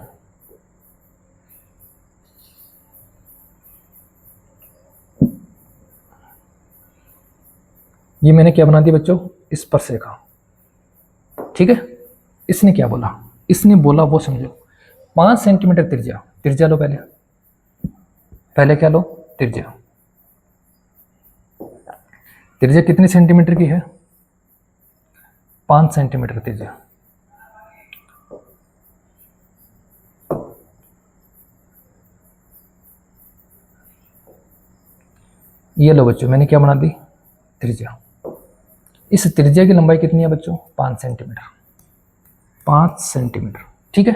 ये मैंने क्या बना दिया बच्चों, स्पर्श रेखा। ठीक है, इसने क्या बोला, इसने बोला वो समझो, 5 सेंटीमीटर त्रिज्या लो, पहले क्या लो, त्रिज्या कितनी सेंटीमीटर की है, 5 सेंटीमीटर त्रिज्या। ये लो बच्चों, मैंने क्या बना दी, त्रिज्या। इस त्रिज्या की लंबाई कितनी है बच्चों, 5 सेंटीमीटर, 5 सेंटीमीटर। ठीक है,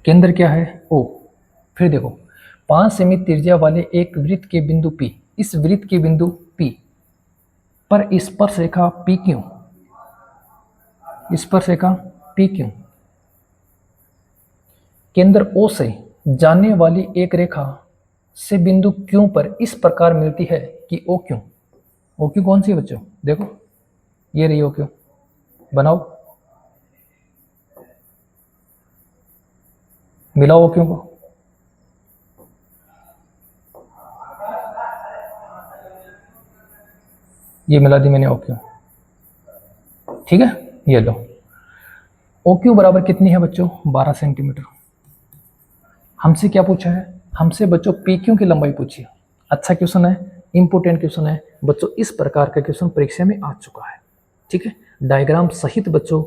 केंद्र क्या है, O। फिर देखो, 5 सेमी त्रिज्या वाले एक वृत्त के बिंदु P, इस वृत्त के बिंदु P पर स्पर्श रेखा PQ, स्पर्श रेखा PQ केंद्र O से जाने वाली एक रेखा से बिंदु Q पर इस प्रकार मिलती है कि OQ कौन सी है बच्चों, देखो ये रही OQ, बनाओ, मिलाओ OQ को। ये मिला दी मैंने OQ। ठीक है, ये लो, OQ बराबर कितनी है बच्चों, 12 सेंटीमीटर। हमसे क्या पूछा है, हमसे बच्चों PQ की लंबाई पूछी है। अच्छा क्वेश्चन है, इंपोर्टेंट क्वेश्चन है बच्चों, इस प्रकार का क्वेश्चन परीक्षा में आ चुका है। ठीक है, डायग्राम सहित बच्चों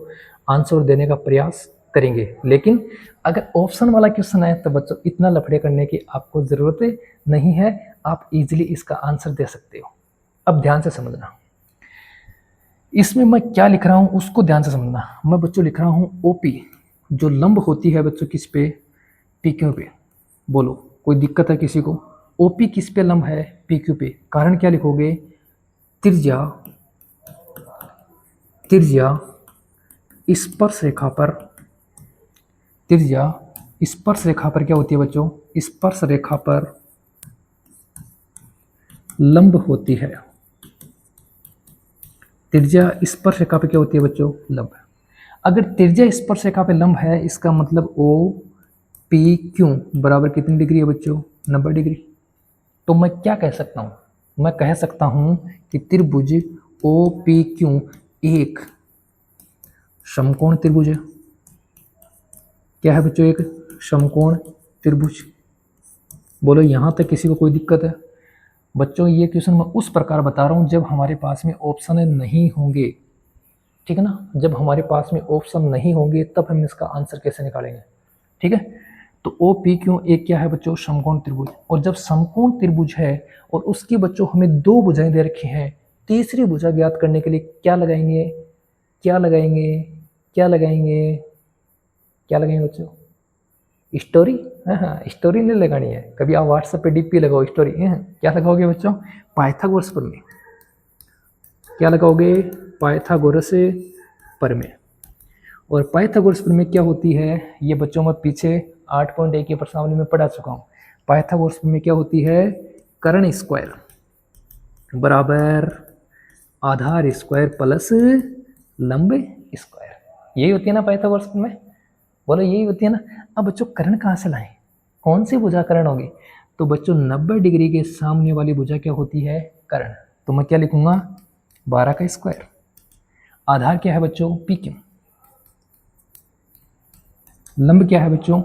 आंसर देने का प्रयास करेंगे, लेकिन अगर ऑप्शन वाला क्वेश्चन है तो बच्चों इतना लफड़े करने की आपको ज़रूरत नहीं है, आप इजीली इसका आंसर दे सकते हो। अब ध्यान से समझना, इसमें मैं क्या लिख रहा हूँ उसको ध्यान से समझना। मैं बच्चों लिख रहा हूँ OP, जो लंब होती है बच्चों किस पे, PQ पे। बोलो कोई दिक्कत है किसी को, OP किस पे लंब है, PQ पे। कारण क्या लिखोगे, त्रिज्या स्पर्श रेखा पर, त्रिज्या स्पर्श रेखा पर क्या होती है बच्चों, स्पर्श रेखा पर लंब होती है। त्रिज्या स्पर्श रेखा पे क्या होती है बच्चों? लंब। अगर त्रिज्या स्पर्श रेखा पे लंब है, इसका मतलब ओ पी क्यू बराबर कितनी डिग्री है बच्चों? 90 डिग्री। तो मैं क्या कह सकता हूँ? मैं कह सकता हूँ कि त्रिभुज ओ पी क्यू एक समकोण त्रिभुज है। क्या है बच्चों? एक समकोण त्रिभुज। बोलो यहाँ तक किसी को कोई दिक्कत है? बच्चों ये क्वेश्चन मैं उस प्रकार बता रहा हूँ जब हमारे पास में ऑप्शन नहीं होंगे, ठीक है ना? जब हमारे पास में ऑप्शन नहीं होंगे तब हम इसका आंसर कैसे निकालेंगे, ठीक है? तो ओ पी क्यू एक क्या है बच्चों? समकोण त्रिभुज। और जब समकोण त्रिभुज है और उसकी बच्चों हमें दो भुजाएं दे रखी हैं, तीसरी भुजा ज्ञात करने के लिए क्या लगाएंगे? क्या लगाएंगे? क्या लगाएंगे? क्या लगाएंगे बच्चों? स्टोरी। हाँ, स्टोरी नहीं लगानी है। कभी आप व्हाट्सएप पे डीपी लगाओ स्टोरी। क्या लगाओगे बच्चों? पाइथागोरस प्रमेय। क्या लगाओगे? पाइथागोरस प्रमेय। और पाइथागोरस प्रमेय क्या होती है ये बच्चों मैं पीछे 8.1 की प्रश्नावली में पढ़ा चुका हूँ। पाइथागोरस प्रमेय क्या होती है? कर्ण स्क्वायर बराबर आधार स्क्वायर प्लस लंब स्क्वायर। यही होती है ना पाइथागोरस प्रमेय? बोलो यही होती है ना? अब बच्चों कर्ण कहाँ से लाएं? कौन सी भुजा कर्ण होगी? तो बच्चों 90 डिग्री के सामने वाली भुजा क्या होती है? कर्ण। तो मैं क्या लिखूंगा? 12 का स्क्वायर। आधार क्या है बच्चों? P Q. लंब क्या है बच्चों?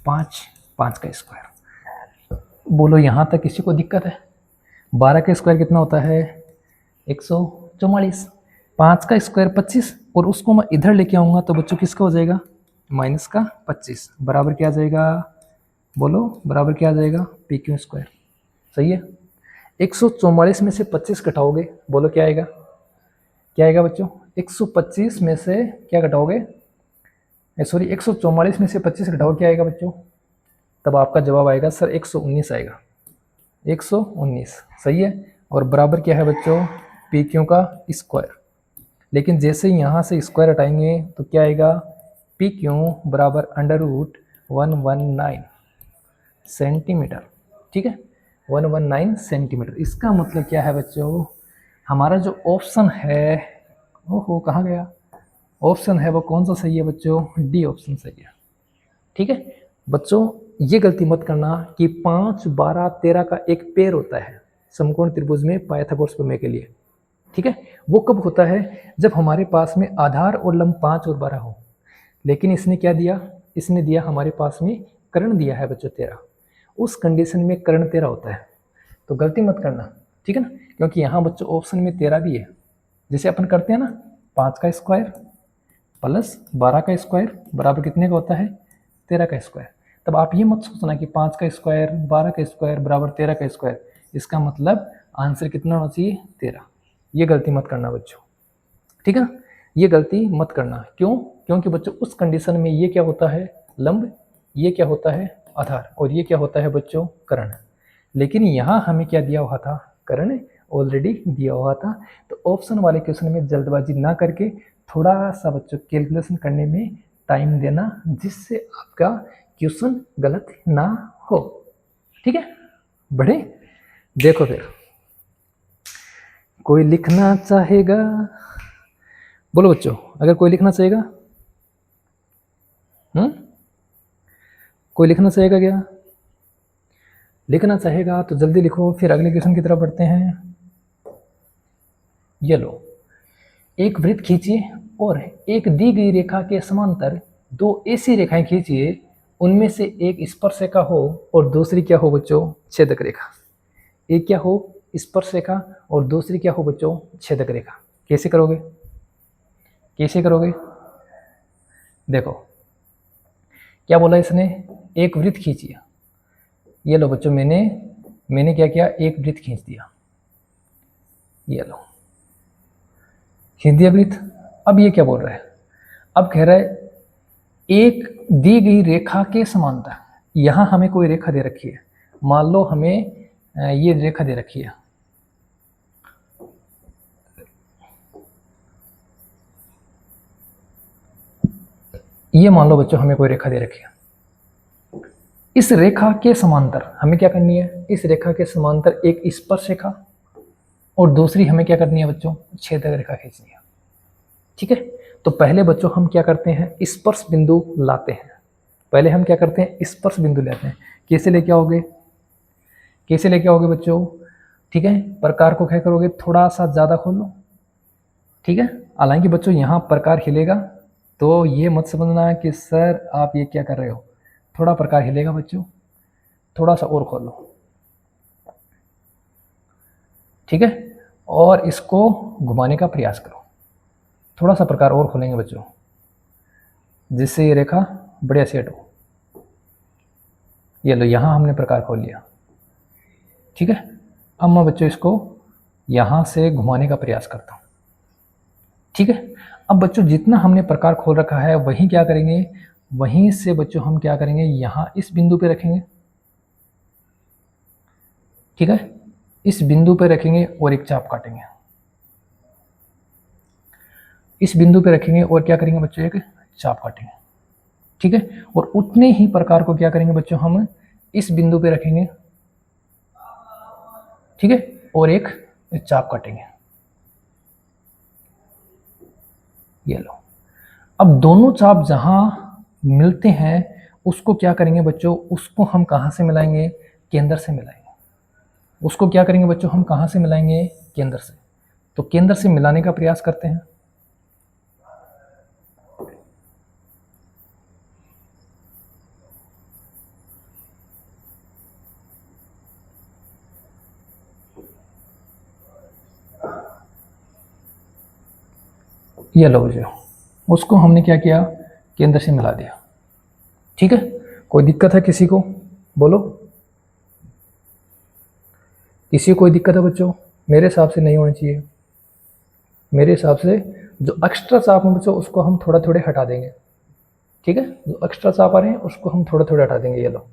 5 का स्क्वायर। बोलो यहाँ तक किसी को दिक्कत है? 12 का स्क्वायर कितना होता है? 144। 5 का स्क्वायर 25 और उसको मैं इधर लेके आऊँगा तो बच्चों किसका हो जाएगा? माइनस का 25 बराबर क्या आ जाएगा? बोलो बराबर क्या आ जाएगा? P Q square. सही है। 144 में से 25 घटाओगे, बोलो क्या आएगा? क्या आएगा बच्चों? 125 में से क्या घटाओगे? सॉरी 144 में से 25 घटाओ, क्या आएगा बच्चों? तब आपका जवाब आएगा सर 119 आएगा। 119 सही है। और बराबर क्या है बच्चों? पी क्यू का स्क्वायर। लेकिन जैसे ही यहाँ से स्क्वायर हटाएंगे तो क्या आएगा? पी क्यू बराबर √119 सेंटीमीटर। ठीक है, 119 सेंटीमीटर। इसका मतलब क्या है बच्चों? हमारा जो ऑप्शन है, ओहो कहाँ गया? ऑप्शन है वो कौन सा सही है बच्चों? डी ऑप्शन सही है। ठीक है बच्चों, ये गलती मत करना कि 5, 12, 13 का एक पेयर होता है समकोण त्रिभुज में पाइथागोरस प्रमेय के लिए। ठीक है, वो कब होता है? जब हमारे पास में आधार और लंब 5 और 12 हो। लेकिन इसने क्या दिया? इसने दिया हमारे पास में कर्ण दिया है बच्चों 13। उस कंडीशन में कर्ण 13 होता है। तो गलती मत करना, ठीक है ना? क्योंकि यहाँ बच्चों ऑप्शन में 13 भी है। जैसे अपन करते हैं ना, 5 का स्क्वायर प्लस 12 का स्क्वायर बराबर कितने का होता है? 13 का स्क्वायर। तब आप ये मत सोचना कि 5 का स्क्वायर 12 का स्क्वायर बराबर 13 का स्क्वायर। इसका मतलब आंसर कितना होना चाहिए? 13। ये गलती मत करना बच्चों, ठीक है ना? ये गलती मत करना। क्यों? क्योंकि बच्चों उस कंडीशन में ये क्या होता है? लंब। ये क्या होता है? आधार। और ये क्या होता है बच्चों? कर्ण। लेकिन यहाँ हमें क्या दिया हुआ था? कर्ण ऑलरेडी दिया हुआ था। तो ऑप्शन वाले क्वेश्चन में जल्दबाजी ना करके थोड़ा सा बच्चों कैलकुलेशन करने में टाइम देना, जिससे आपका क्वेश्चन गलत ना हो। ठीक है, बढ़े। देखो फिर कोई लिखना चाहेगा? बोलो बच्चों, अगर कोई लिखना चाहेगा? कोई लिखना चाहेगा क्या? लिखना चाहेगा तो जल्दी लिखो, फिर अगले क्वेश्चन की तरफ बढ़ते हैं। ये लो, एक वृत्त खींचिए और एक दी गई रेखा के समांतर 2 ऐसी रेखाएं खींचिए, उनमें से एक स्पर्श रेखा हो और दूसरी क्या हो बच्चों? छेदक रेखा। एक क्या हो? स्पर्श रेखा और दूसरी क्या हो बच्चों? छेदक रेखा। कैसे करोगे? कैसे करोगे? देखो क्या बोला इसने? एक वृत्त खींचिए। ये लो बच्चों, मैंने क्या किया? एक वृत्त खींच दिया। ये लो, खींच दिया वृत्त। अब ये क्या बोल रहा है? अब कह रहा है एक दी गई रेखा के समांतर। यहां हमें कोई रेखा दे रखी है, मान लो हमें ये रेखा दे रखी है। ये मान लो बच्चों हमें कोई रेखा दे रखी है। इस रेखा के समांतर हमें क्या करनी है? इस रेखा के समांतर एक स्पर्श रेखा और दूसरी हमें क्या करनी है बच्चों, छेदक रेखा खींचनी है। ठीक है, तो पहले बच्चों हम क्या करते हैं, स्पर्श बिंदु लाते हैं। पहले हम क्या करते हैं, स्पर्श बिंदु लेते हैं। कैसे लेके आओगे, कैसे लेके आओगे बच्चों, ठीक है, प्रकार को क्या करोगे, थोड़ा सा ज़्यादा खोल लो। ठीक है, हालांकि बच्चों यहाँ प्रकार हिलेगा तो ये मत समझना कि सर आप ये क्या कर रहे हो, थोड़ा प्रकार हिलेगा बच्चों, थोड़ा सा और खोल लो। ठीक है, और इसको घुमाने का प्रयास करो, थोड़ा सा प्रकार और खोलेंगे बच्चों, जिससे ये रेखा बढ़िया सेट हो। ये लो, यहाँ हमने प्रकार खोल लिया। ठीक है, अब मैं बच्चों इसको यहाँ से घुमाने का प्रयास करता हूँ। ठीक है, अब बच्चों जितना हमने प्रकार खोल रखा है वहीं क्या करेंगे, वहीं से बच्चों हम क्या करेंगे, यहाँ इस बिंदु पे रखेंगे। ठीक है, इस बिंदु पे रखेंगे और एक चाप काटेंगे। इस बिंदु पे रखेंगे और क्या करेंगे बच्चों, एक चाप काटेंगे। ठीक है, और उतने ही प्रकार को क्या करेंगे बच्चों, हम इस बिंदु पे रखेंगे। ठीक है, और एक चाप काटेंगे। ये लो, अब दोनों चाप जहां मिलते हैं उसको क्या करेंगे बच्चों, उसको हम कहां से मिलाएंगे, केंद्र से मिलाएंगे। उसको क्या करेंगे बच्चों, हम कहां से मिलाएंगे, केंद्र से। तो केंद्र से मिलाने का प्रयास करते हैं। ये लो बच्चों, उसको हमने क्या किया, केंद्र से मिला दिया। ठीक है, कोई दिक्कत है किसी को, बोलो, किसी को कोई दिक्कत है बच्चों, मेरे हिसाब से नहीं होनी चाहिए। मेरे हिसाब से जो एक्स्ट्रा चाप है बच्चों उसको हम थोड़ा थोड़े हटा देंगे। ठीक है, जो एक्स्ट्रा चाप आ रहे हैं उसको हम थोड़े थोड़े हटा देंगे। ये लो,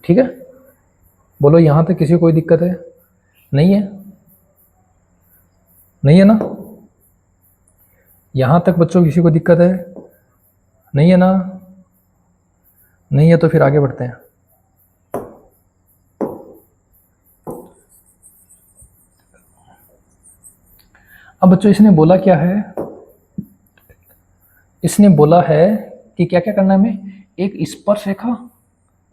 ठीक है, बोलो यहाँ तक किसी को कोई दिक्कत है, नहीं है, नहीं है ना, यहाँ तक बच्चों किसी को दिक्कत है, नहीं है ना, नहीं है तो फिर आगे बढ़ते हैं। अब बच्चों इसने बोला क्या है, इसने बोला है कि क्या क्या करना है हमें, एक स्पर्श रेखा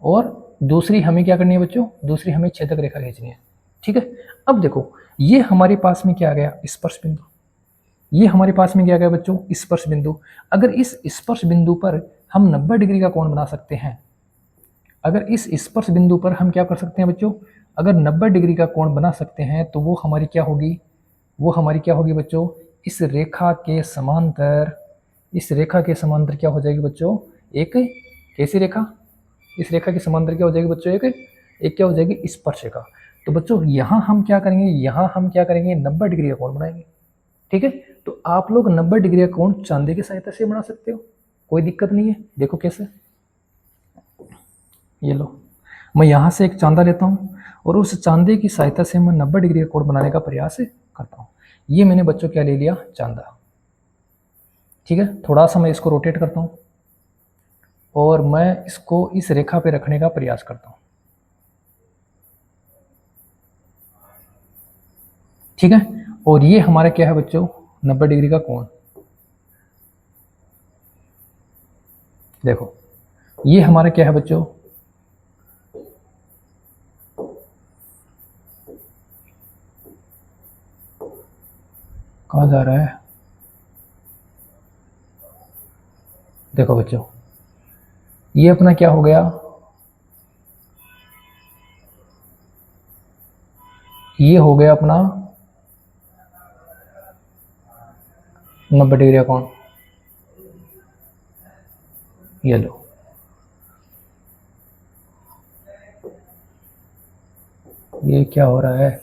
और दूसरी हमें क्या करनी है बच्चों, दूसरी हमें छेदक रेखा खींचनी है। ठीक है, अब देखो ये हमारे पास में क्या आ गया, स्पर्श बिंदु। ये हमारे पास में क्या आ गया बच्चों, स्पर्श बिंदु। अगर इस स्पर्श बिंदु पर हम 90 डिग्री का कोण बना सकते हैं, अगर इस स्पर्श बिंदु पर हम क्या कर सकते हैं बच्चों, अगर 90 डिग्री का कोण बना सकते हैं तो वो हमारी क्या होगी, वो हमारी क्या होगी बच्चों, इस रेखा के समांतर, इस रेखा के समांतर क्या हो जाएगी बच्चों, एक कैसी रेखा, इस रेखा के समांतर क्या हो जाएगी बच्चों, एक क्या हो जाएगी, स्पर्श रेखा। तो बच्चों यहाँ हम क्या करेंगे, यहाँ हम क्या करेंगे, 90 डिग्री का कोण बनाएंगे। ठीक है, तो आप लोग 90 डिग्री का कोण चांदी की सहायता से बना सकते हो, कोई दिक्कत नहीं है। देखो कैसे, ये लो, मैं यहाँ से एक चांदा लेता हूँ और उस चांदे की सहायता से मैं 90 डिग्री का कोण बनाने का प्रयास करता हूँ। ये मैंने बच्चों क्या ले लिया, चांदा। ठीक है, थोड़ा सा मैं इसको रोटेट करता हूँ और मैं इसको इस रेखा पे रखने का प्रयास करता हूँ। ठीक है, और ये हमारा क्या है बच्चों, 90 डिग्री का कोण। देखो ये हमारा क्या है बच्चों, कहाँ जा रहा है, देखो बच्चों ये अपना क्या हो गया, ये हो गया अपना 90 डिग्री का कोण। ये लो, ये क्या हो रहा है,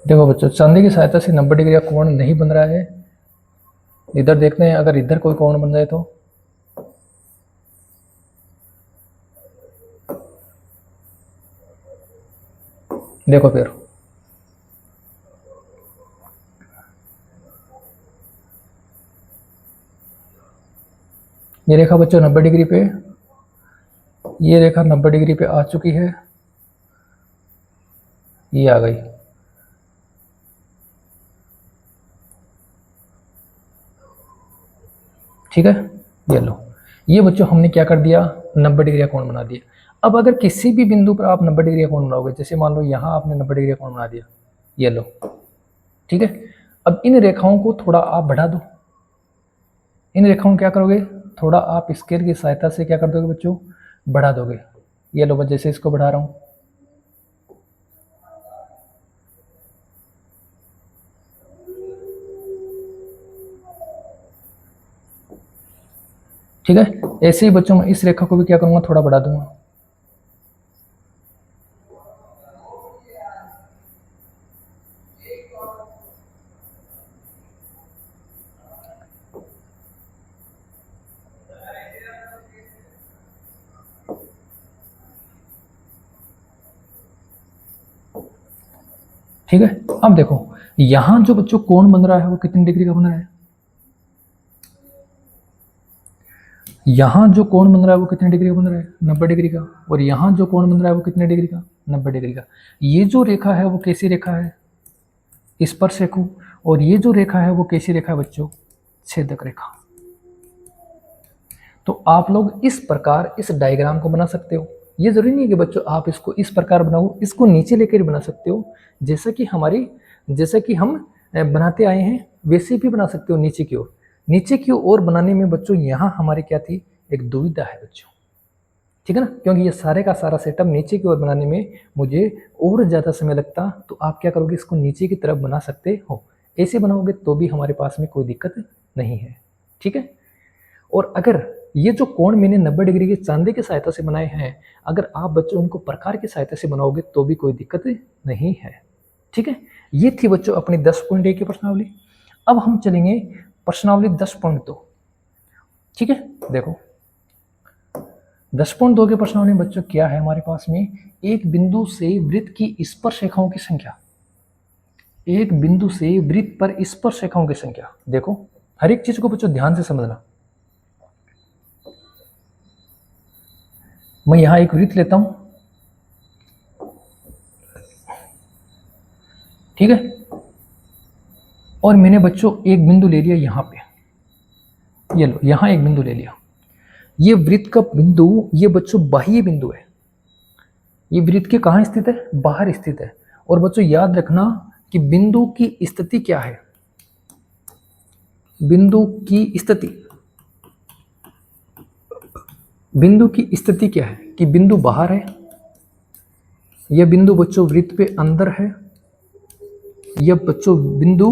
देखो बच्चों, चांदी की सहायता से 90 डिग्री का कोण नहीं बन रहा है। इधर देखते हैं, अगर इधर कोई कोण बन जाए तो। देखो फिर ये रेखा बच्चों 90 डिग्री पे, ये रेखा 90 डिग्री पे आ चुकी है, ये आ गई। ठीक है, ये लो, ये बच्चों हमने क्या कर दिया, 90 डिग्री का कोण बना दिया। अब अगर किसी भी बिंदु पर आप 90 डिग्री का कोण बनाओगे, जैसे मान लो यहाँ आपने 90 डिग्री का कोण बना दिया, ये लो। ठीक है, अब इन रेखाओं को थोड़ा आप बढ़ा दो। इन रेखाओं क्या करोगे, थोड़ा आप स्केल की सहायता से क्या कर दोगे बच्चों, बढ़ा दोगे। ये लो, जैसे इसको बढ़ा रहा हूँ। ठीक है, ऐसे ही बच्चों में इस रेखा को भी क्या करूंगा, थोड़ा बढ़ा दूंगा। ठीक है, अब देखो यहां जो बच्चों कोण बन रहा है वो कितनी डिग्री का बन रहा है, यहां जो कोण बन रहा है वो कितने डिग्री का बन रहा है, 90 डिग्री का। और यहां जो कोण बन रहा है वो कितने डिग्री का, 90 डिग्री का। ये जो रेखा है वो कैसी रेखा है, स्पर्श रेखा। और ये जो रेखा है वो कैसी रेखा है बच्चों, छेदक रेखा। तो आप लोग इस प्रकार इस डायग्राम को बना सकते हो। ये जरूरी नहीं है कि बच्चों आप इसको इस प्रकार बनाओ, इसको नीचे लेकर बना सकते हो। जैसा कि हम बनाते आए हैं वैसे भी बना सकते हो नीचे की ओर। नीचे की ओर बनाने में बच्चों यहाँ हमारी क्या थी, एक दुविधा है बच्चों। ठीक है ना, क्योंकि ये सारे का सारा सेटअप नीचे की ओर बनाने में मुझे और ज़्यादा समय लगता। तो आप क्या करोगे, इसको नीचे की तरफ बना सकते हो। ऐसे बनाओगे तो भी हमारे पास में कोई दिक्कत नहीं है। ठीक है, और अगर ये जो कोण मैंने 90 डिग्री के चांदी की सहायता से बनाए हैं, अगर आप बच्चों इनको प्रकार की सहायता से बनाओगे तो भी कोई दिक्कत नहीं है। ठीक है, ये थी बच्चों अपनी 10.1 की प्रश्नावली। अब हम चलेंगे प्रश्नावली 10.2। ठीक है, देखो 10.2 के प्रश्नावली में बच्चों क्या है हमारे पास में, एक बिंदु से वृत्त की स्पर्श रेखाओं की संख्या। एक बिंदु से वृत्त पर स्पर्श रेखाओं की संख्या। देखो हर एक चीज को बच्चों ध्यान से समझना। मैं यहां एक वृत्त लेता हूं, ठीक है, और मैंने बच्चों एक बिंदु ले लिया यहां पे, ये लो यहां एक बिंदु ले लिया। ये वृत्त का बिंदु, ये बच्चों बाह्य बिंदु है। ये वृत्त के कहां स्थित है, बाहर स्थित है। और बच्चों याद रखना कि बिंदु की स्थिति क्या है, बिंदु की स्थिति, बिंदु की स्थिति क्या है कि बिंदु बाहर है, यह बिंदु बच्चों वृत्त पे अंदर है, यह बच्चों बिंदु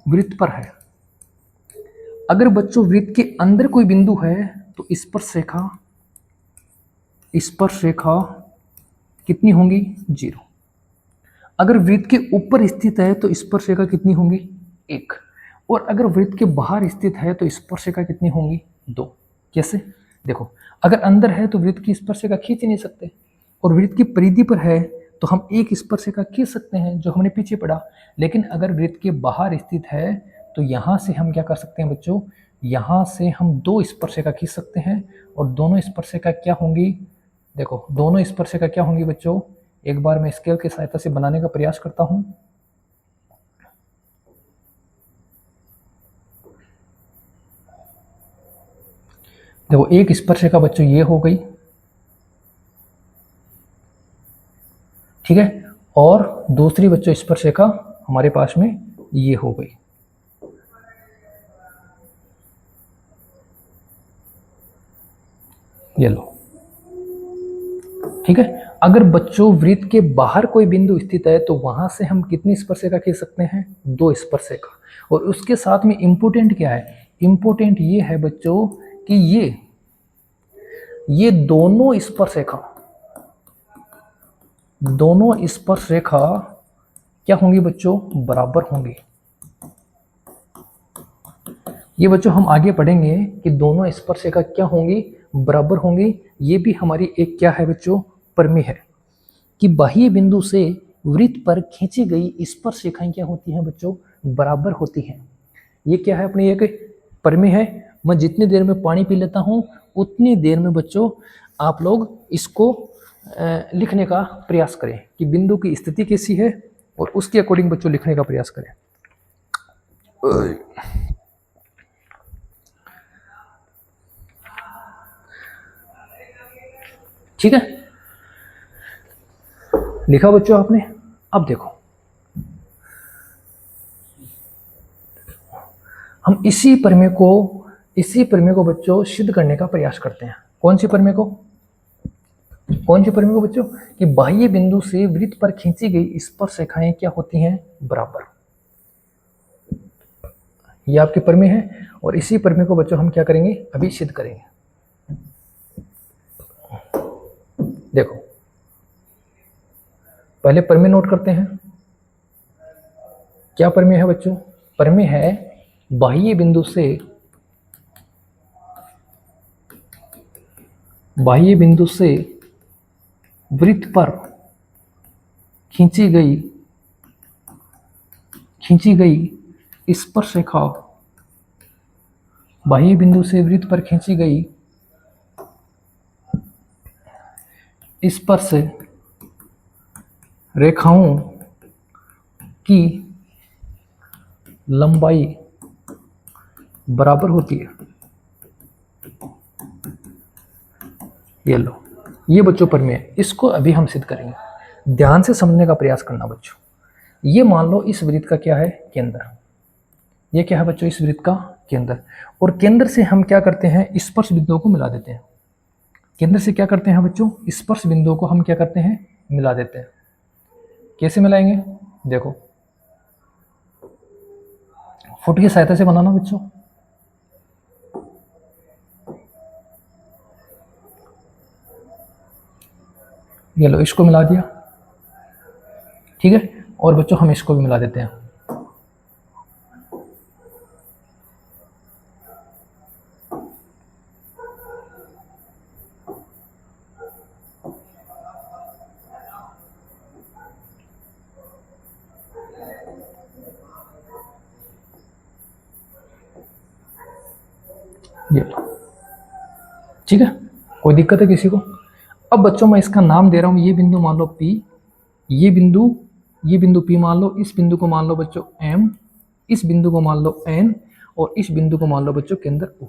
वृत्त पर है। अगर बच्चों वृत्त के अंदर कोई बिंदु है तो स्पर्श रेखा कितनी होंगी, 0। अगर वृत्त के ऊपर स्थित है तो स्पर्श रेखा कितनी होंगी, 1। और अगर वृत्त के बाहर स्थित है तो स्पर्श रेखा कितनी होंगी, 2। कैसे, देखो अगर अंदर है तो वृत्त की स्पर्श रेखा खींच नहीं सकते, और वृत्त की परिधि पर है तो हम एक स्पर्श रेखा खींच सकते हैं जो हमने पीछे पढ़ा। लेकिन अगर वृत्त के बाहर स्थित है तो यहाँ से हम क्या कर सकते हैं बच्चों, यहाँ से हम 2 स्पर्श रेखा खींच सकते हैं। और दोनों स्पर्श रेखा क्या होंगी, देखो दोनों स्पर्श रेखा क्या होंगी बच्चों, एक बार मैं स्केल की सहायता से बनाने का प्रयास करता हूं। देखो एक स्पर्श रेखा बच्चों ये हो गई, ठीक है, और दूसरी बच्चों स्पर्श रेखा हमारे पास में ये हो गई। ये लो, ठीक है। अगर बच्चों वृत्त के बाहर कोई बिंदु स्थित है तो वहां से हम कितनी स्पर्श रेखा खींच सकते हैं, 2 स्पर्श रेखा। और उसके साथ में इंपोर्टेंट क्या है, इंपोर्टेंट ये है बच्चों कि ये दोनों स्पर्श रेखा क्या होंगी बच्चों, बराबर होंगी। ये बच्चों हम आगे पढ़ेंगे कि दोनों स्पर्शरेखा क्या होंगी, बराबर होंगी। ये भी हमारी एक क्या है बच्चों, प्रमेय है कि बाह्य बिंदु से वृत्त पर खींची गई स्पर्शरेखाएं क्या होती हैं बच्चों, बराबर होती हैं। ये क्या है, अपनी एक प्रमेय है। मैं जितनी देर में पानी पी लेता हूँ उतनी देर में बच्चों आप लोग इसको लिखने का प्रयास करें कि बिंदु की स्थिति कैसी है और उसके अकॉर्डिंग बच्चों लिखने का प्रयास करें। ठीक है, लिखा बच्चों आपने। अब देखो हम इसी प्रमेय को बच्चों सिद्ध करने का प्रयास करते हैं। कौन सी प्रमेय को बच्चों, कि बाह्य बिंदु से वृत्त पर खींची गई स्पर्शरेखाएं क्या होती हैं, बराबर। ये आपके प्रमेय है और इसी प्रमेय को बच्चों हम क्या करेंगे, अभी सिद्ध करेंगे। देखो पहले प्रमेय नोट करते हैं। क्या प्रमेय है बच्चों, प्रमेय है बाह्य बिंदु से वृत्त पर खींची गई स्पर्शरेखा, बाह्य बिंदु से वृत्त पर खींची गई स्पर्श रेखाओं की लंबाई बराबर होती है। ये लो, ये बच्चों प्रमेय है, इसको अभी हम सिद्ध करेंगे। ध्यान से समझने का प्रयास करना बच्चों। ये मान लो इस वृत्त का क्या है, केंद्र। ये क्या है बच्चों, इस वृत्त का केंद्र। और केंद्र से हम क्या करते हैं, स्पर्श बिंदुओं को मिला देते हैं। केंद्र से क्या करते हैं बच्चों, स्पर्श बिंदुओं को हम क्या करते हैं, मिला देते हैं। कैसे मिलाएंगे, देखो फुट की सहायता से बनाना बच्चों। ये लो, इसको मिला दिया, ठीक है। और बच्चों हम इसको भी मिला देते हैं। ये लो, ठीक है, कोई दिक्कत है किसी को। अब बच्चों मैं इसका नाम दे रहा हूं, ये बिंदु मान लो P, ये बिंदु P मान लो, इस बिंदु को मान लो बच्चों M, इस बिंदु को मान लो N और इस बिंदु को मान लो बच्चों केंद्र O।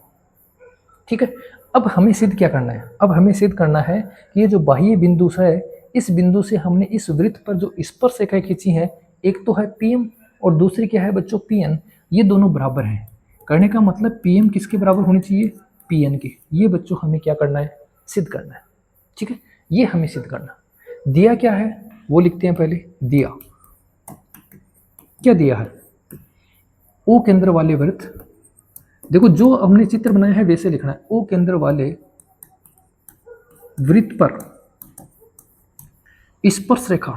ठीक है, अब हमें सिद्ध क्या करना है, अब हमें सिद्ध करना है कि ये जो बाह्य बिंदु है, इस बिंदु से हमने इस वृत्त पर जो स्पर्शरेखाएं खींची हैं, एक तो है PM और दूसरी क्या है बच्चों PN, ये दोनों बराबर हैं। करने का मतलब PM किसके बराबर होनी चाहिए, PN के। ये बच्चों हमें क्या करना है, सिद्ध करना है। ठीक है, ये हमें सिद्ध करना। दिया क्या है वो लिखते हैं पहले। दिया क्या दिया है, O केंद्र वाले वृत्त। देखो जो हमने चित्र बनाया है वैसे लिखना है। O केंद्र वाले वृत्त पर स्पर्श रेखा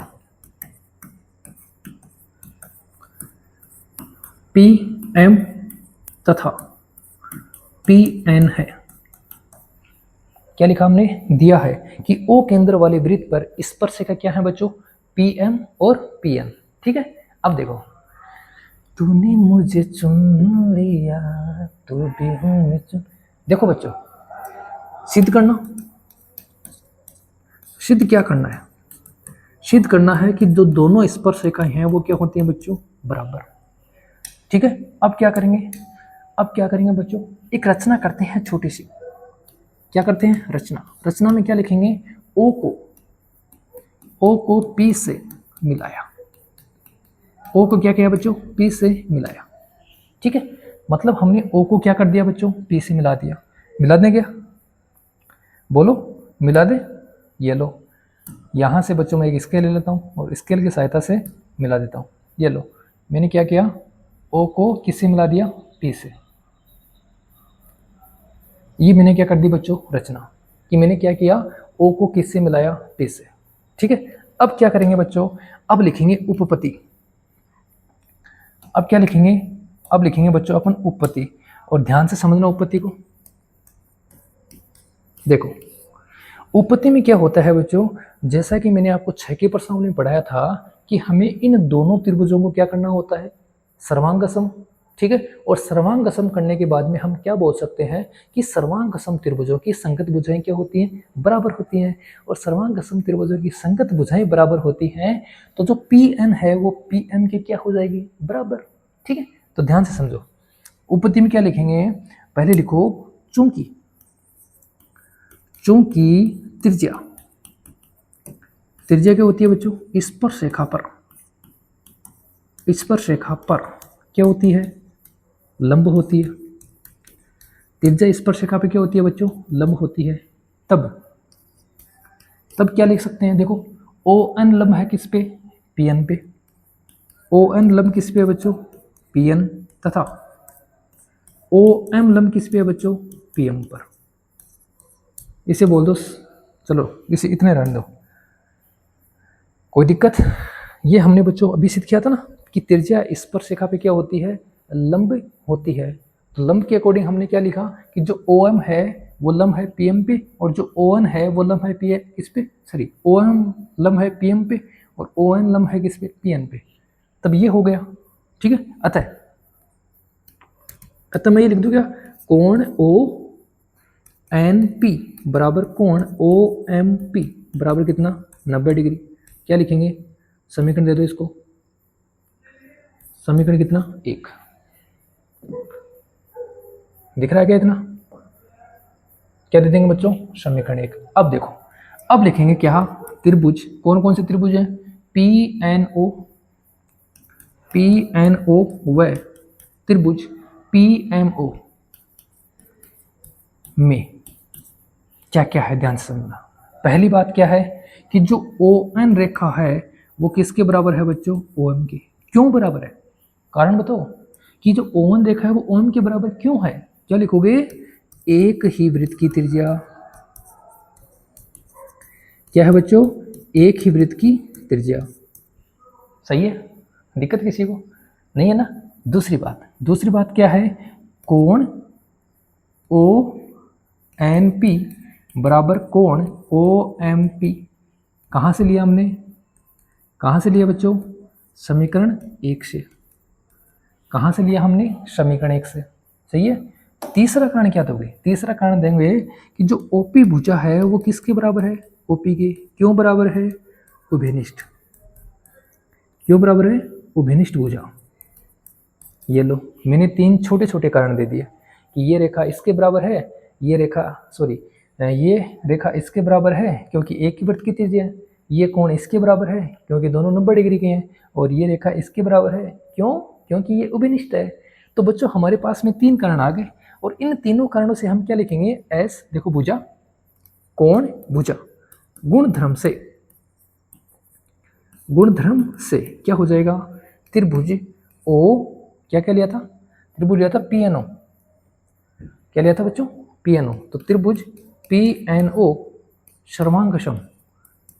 PM तथा PN है। क्या लिखा हमने, दिया है कि O केंद्र वाले वृत्त पर स्पर्शरेखा क्या है बच्चों, PM और PN। ठीक है, अब देखो, तूने मुझे चुन लिया तू भी हूं मैं चुन। देखो बच्चों, सिद्ध करना, सिद्ध क्या करना है, सिद्ध करना है कि जो दोनों स्पर्शरेखाएं हैं वो क्या होती हैं बच्चों, बराबर। ठीक है, अब क्या करेंगे बच्चों, एक रचना करते हैं छोटी सी। क्या करते हैं, रचना में क्या लिखेंगे, O को P से मिलाया। O को क्या किया बच्चों, P से मिलाया। ठीक है, मतलब हमने O को क्या कर दिया बच्चों, P से मिला दिया। मिला दें क्या, बोलो मिला दे। ये लो, यहाँ से बच्चों मैं एक स्केल ले लेता हूँ और स्केल की सहायता से मिला देता हूँ। ये लो, मैंने क्या किया, O को किससे मिला दिया, P से। ये मैंने क्या कर दी बच्चों, रचना कि मैंने क्या किया, O को किससे मिलाया, P से। ठीक है, अब क्या करेंगे बच्चों, अब लिखेंगे उपपत्ति। अब क्या लिखेंगे, अब लिखेंगे बच्चों अपन उपपत्ति, और ध्यान से समझना उपपत्ति को। देखो उपपत्ति में क्या होता है बच्चों, जैसा कि मैंने आपको 6 के प्रश्नावली में पढ़ाया था कि हमें इन दोनों त्रिभुजों को क्या करना होता है, सर्वांगसम, ठीक है। और सर्वांगसम करने के बाद में हम क्या बोल सकते हैं कि सर्वांगसम त्रिभुजों की संगत भुजाएं क्या होती हैं, बराबर होती हैं। और सर्वांगसम त्रिभुजों की संगत भुजाएं बराबर होती हैं तो जो Pn है वो Pm के क्या हो जाएगी, बराबर, ठीक है। तो ध्यान से समझो, उपपत्ति में क्या लिखेंगे, पहले लिखो चूंकि त्रिज्या, त्रिज्या क्या होती है बच्चों, स्पर्श रेखा पर, स्पर्श रेखा पर क्या होती है, लंब होती है। त्रिज्या स्पर्श रेखा पे क्या होती है बच्चों, लंब होती है। तब क्या लिख सकते हैं, देखो ON लंब है किस पे, PN पे। ON लंब किस पे है बच्चों, PN, तथा OM लंब किस पे है बच्चों, PM पर। इसे बोल दो, चलो इसे इतने रहने दो, कोई दिक्कत। ये हमने बच्चों अभी सिद्ध किया था ना कि त्रिज्या स्पर्श रेखा पे क्या होती है, लंब होती है। तो लंब के अकॉर्डिंग हमने क्या लिखा कि जो OM है वो लंब है PM पे, और जो ON है वो लंब है किस पे, सॉरी OM लंब है PM पे और ON लंब है किस पे, PN पे। तब ये हो गया, ठीक है। अतः मैं ये लिख दूं क्या, कोण ONP बराबर कोण OMP बराबर कितना, 90 डिग्री। क्या लिखेंगे, समीकरण दे दो इसको, समीकरण कितना, 1 दिख रहा है क्या इतना, क्या दे देंगे बच्चों, समीकरण 1। अब देखो, अब लिखेंगे क्या, त्रिभुज, कौन कौन से त्रिभुज हैं, PNO व त्रिभुज PMO में क्या क्या है, ध्यान से समझना। पहली बात क्या है कि जो ON रेखा है वो किसके बराबर है बच्चों, OM के। क्यों बराबर है, कारण बताओ कि जो ON रेखा है वो OM के बराबर क्यों है। क्या लिखोगे, एक ही वृत्त की त्रिज्या, क्या है बच्चों, एक ही वृत्त की त्रिज्या, सही है, दिक्कत किसी को नहीं है ना। दूसरी बात क्या है, कोण ONP बराबर कोण OMP। कहाँ से लिया हमने, कहाँ से लिया बच्चों, समीकरण 1 से। कहाँ से लिया हमने, समीकरण 1 से, सही है। तीसरा कारण क्या दोगे, तीसरा कारण देंगे कि जो OP भुजा है वो किसके बराबर है, OP के। क्यों बराबर है, उभयनिष्ठ। क्यों बराबर है, उभयनिष्ठ भुजा। ये लो, मैंने 3 छोटे छोटे कारण दे दिए कि ये रेखा इसके बराबर है, ये रेखा इसके बराबर है क्योंकि एक ही वृत्त की त्रिज्या है, ये कोण इसके बराबर है क्योंकि दोनों 90 डिग्री के हैं, और ये रेखा इसके बराबर है क्यों, क्योंकि ये उभयनिष्ठ है। तो बच्चों हमारे पास में 3 कारण आ गए, और इन तीनों कारणों से हम क्या लिखेंगे, एस, देखो भुजा, कोण, भुजा, गुणधर्म से क्या हो जाएगा, त्रिभुज ओ, क्या लिया था, त्रिभुज लिया था PNO, क्या लिया था बच्चों, PNO। तो त्रिभुज PNO सर्वांगसम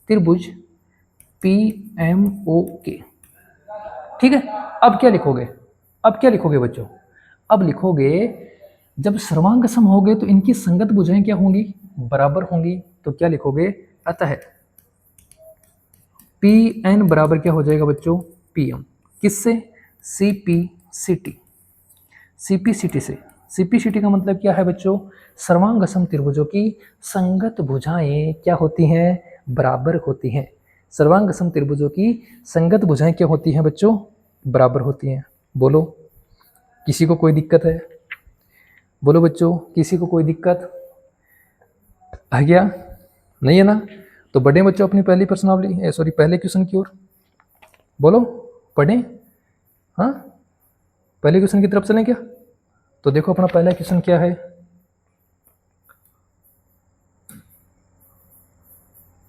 त्रिभुज PMO के, ठीक है। अब क्या लिखोगे बच्चों, अब लिखोगे जब सर्वांगसम हो गए तो इनकी संगत भुजाएं क्या होंगी, बराबर होंगी। तो क्या लिखोगे, अतः PN बराबर क्या हो जाएगा बच्चों, PM। किससे, CPCT से। CPCT का मतलब क्या है बच्चों, सर्वांगसम त्रिभुजों की संगत भुजाएं क्या होती हैं, बराबर होती हैं। सर्वांगसम त्रिभुजों की संगत भुजाएं क्या होती हैं बच्चों, बराबर होती हैं। बोलो किसी को कोई दिक्कत है, बोलो बच्चों किसी को कोई दिक्कत है क्या, नहीं है ना। तो बढ़े बच्चों अपनी पहली प्रश्नावली, पहले क्वेश्चन की ओर, बोलो पढ़ें, हाँ पहले क्वेश्चन की तरफ चलें क्या। तो देखो अपना पहला क्वेश्चन क्या है,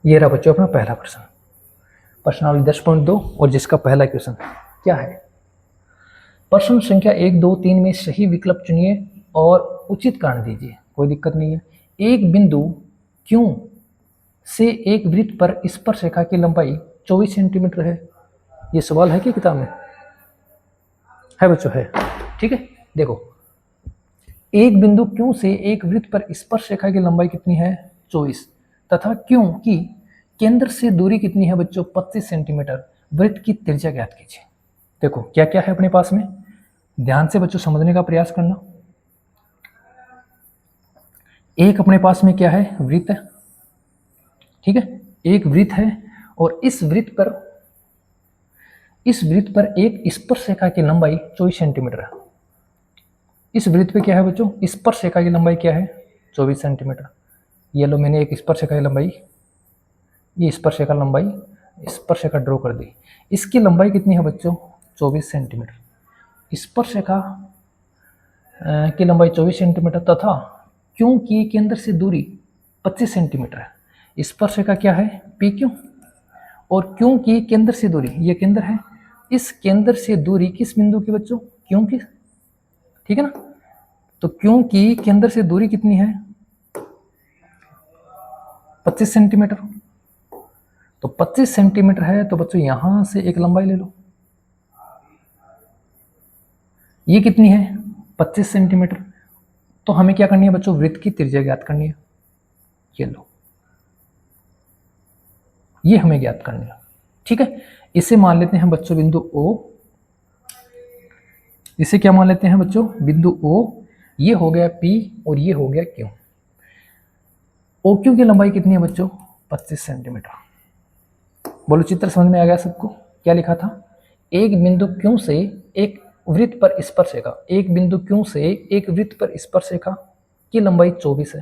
ये रहा बच्चों अपना पहला प्रश्न, प्रश्नावली 10.2, और जिसका पहला क्वेश्चन क्या है, प्रश्न संख्या 1, 2, 3 में सही विकल्प चुनिए और उचित कारण दीजिए। कोई दिक्कत नहीं है। एक बिंदु क्यों से एक वृत्त पर स्पर्श रेखा की लंबाई 24 सेंटीमीटर है। ये सवाल है क्या किताब में, है बच्चों, है। ठीक है, देखो एक बिंदु क्यों से एक वृत्त पर स्पर्श रेखा की लंबाई कितनी है 24, तथा क्यों की केंद्र से दूरी कितनी है बच्चों 25 सेंटीमीटर, वृत्त की त्रिज्या ज्ञात कीजिए। देखो क्या क्या है अपने पास में, ध्यान से बच्चों समझने का प्रयास करना। एक अपने पास में क्या है, वृत्त है, ठीक है, एक वृत्त है और इस वृत्त पर एक स्पर्श रेखा की लंबाई 24 सेंटीमीटर है। इस वृत्त पे क्या है बच्चों, स्पर्श रेखा की लंबाई क्या है 24 सेंटीमीटर। ये लो मैंने एक स्पर्श रेखा की लंबाई, ये स्पर्श रेखा लंबाई, स्पर्श रेखा ड्रॉ कर दी। इसकी लंबाई कितनी है बच्चों 24 सेंटीमीटर। स्पर्श रेखा की लंबाई 24 सेंटीमीटर तथा क्योंकि केंद्र से दूरी 25 सेंटीमीटर है। स्पर्श रेखा क्या है पी क्यू, और क्योंकि केंद्र से दूरी, ये केंद्र है, इस केंद्र से दूरी किस बिंदु की बच्चों, क्योंकि, ठीक है ना। तो क्योंकि केंद्र से दूरी कितनी है 25 सेंटीमीटर, तो 25 सेंटीमीटर है तो बच्चों यहां से एक लंबाई ले लो, ये कितनी है 25 सेंटीमीटर। तो हमें क्या करनी है बच्चों, वृत्त की त्रिज्या ज्ञात करनी है। ये लो, ये हमें ज्ञात करनी है, ठीक है। इसे मान लेते हैं बच्चों बिंदु O, इसे क्या मान लेते हैं बच्चों बिंदु O, ये हो गया P और ये हो गया Q। OQ की लंबाई कितनी है बच्चों 25 सेंटीमीटर। बोलो चित्र समझ में आ गया सबको, क्या लिखा था, एक बिंदु Q से एक वृत्त पर स्पर्श रेखा, एक बिंदु Q से एक वृत्त पर स्पर्श रेखा की लंबाई 24 है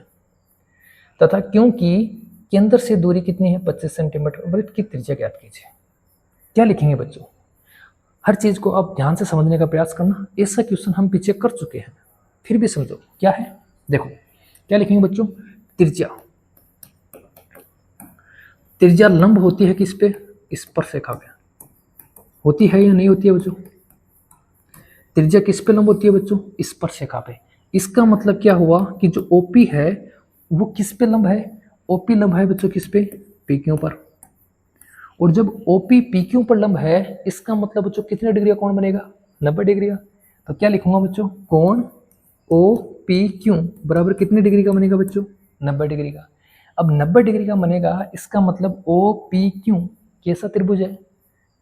तथा क्योंकि केंद्र से दूरी कितनी है 25 सेंटीमीटर, वृत्त की त्रिज्या ज्ञात कीजिए। क्या लिखेंगे बच्चों, हर चीज को आप ध्यान से समझने का प्रयास करना। ऐसा क्वेश्चन हम पीछे कर चुके हैं, फिर भी समझो क्या है। देखो क्या लिखेंगे बच्चों, त्रिज्या, त्रिज्या लंब होती है किस पे, स्पर्श रेखा पे, होती है या नहीं होती है बच्चों, त्रिज्या किस पे लंब होती है बच्चों, स्पर्श रेखा पे। इसका मतलब क्या हुआ कि जो ओपी है वो किस पे लंब है, ओपी लंब है बच्चों किस पे, पीक्यू पर। और जब ओपी पीक्यू पर लंब है इसका मतलब बच्चों कितने डिग्री का कोण बनेगा 90 डिग्री का। तो क्या लिखूंगा बच्चों, कोण ओ पी क्यू बराबर कितने डिग्री का बनेगा बच्चों 90 डिग्री का। अब 90 डिग्री का बनेगा, इसका मतलब ओ पी क्यू कैसा त्रिभुज है,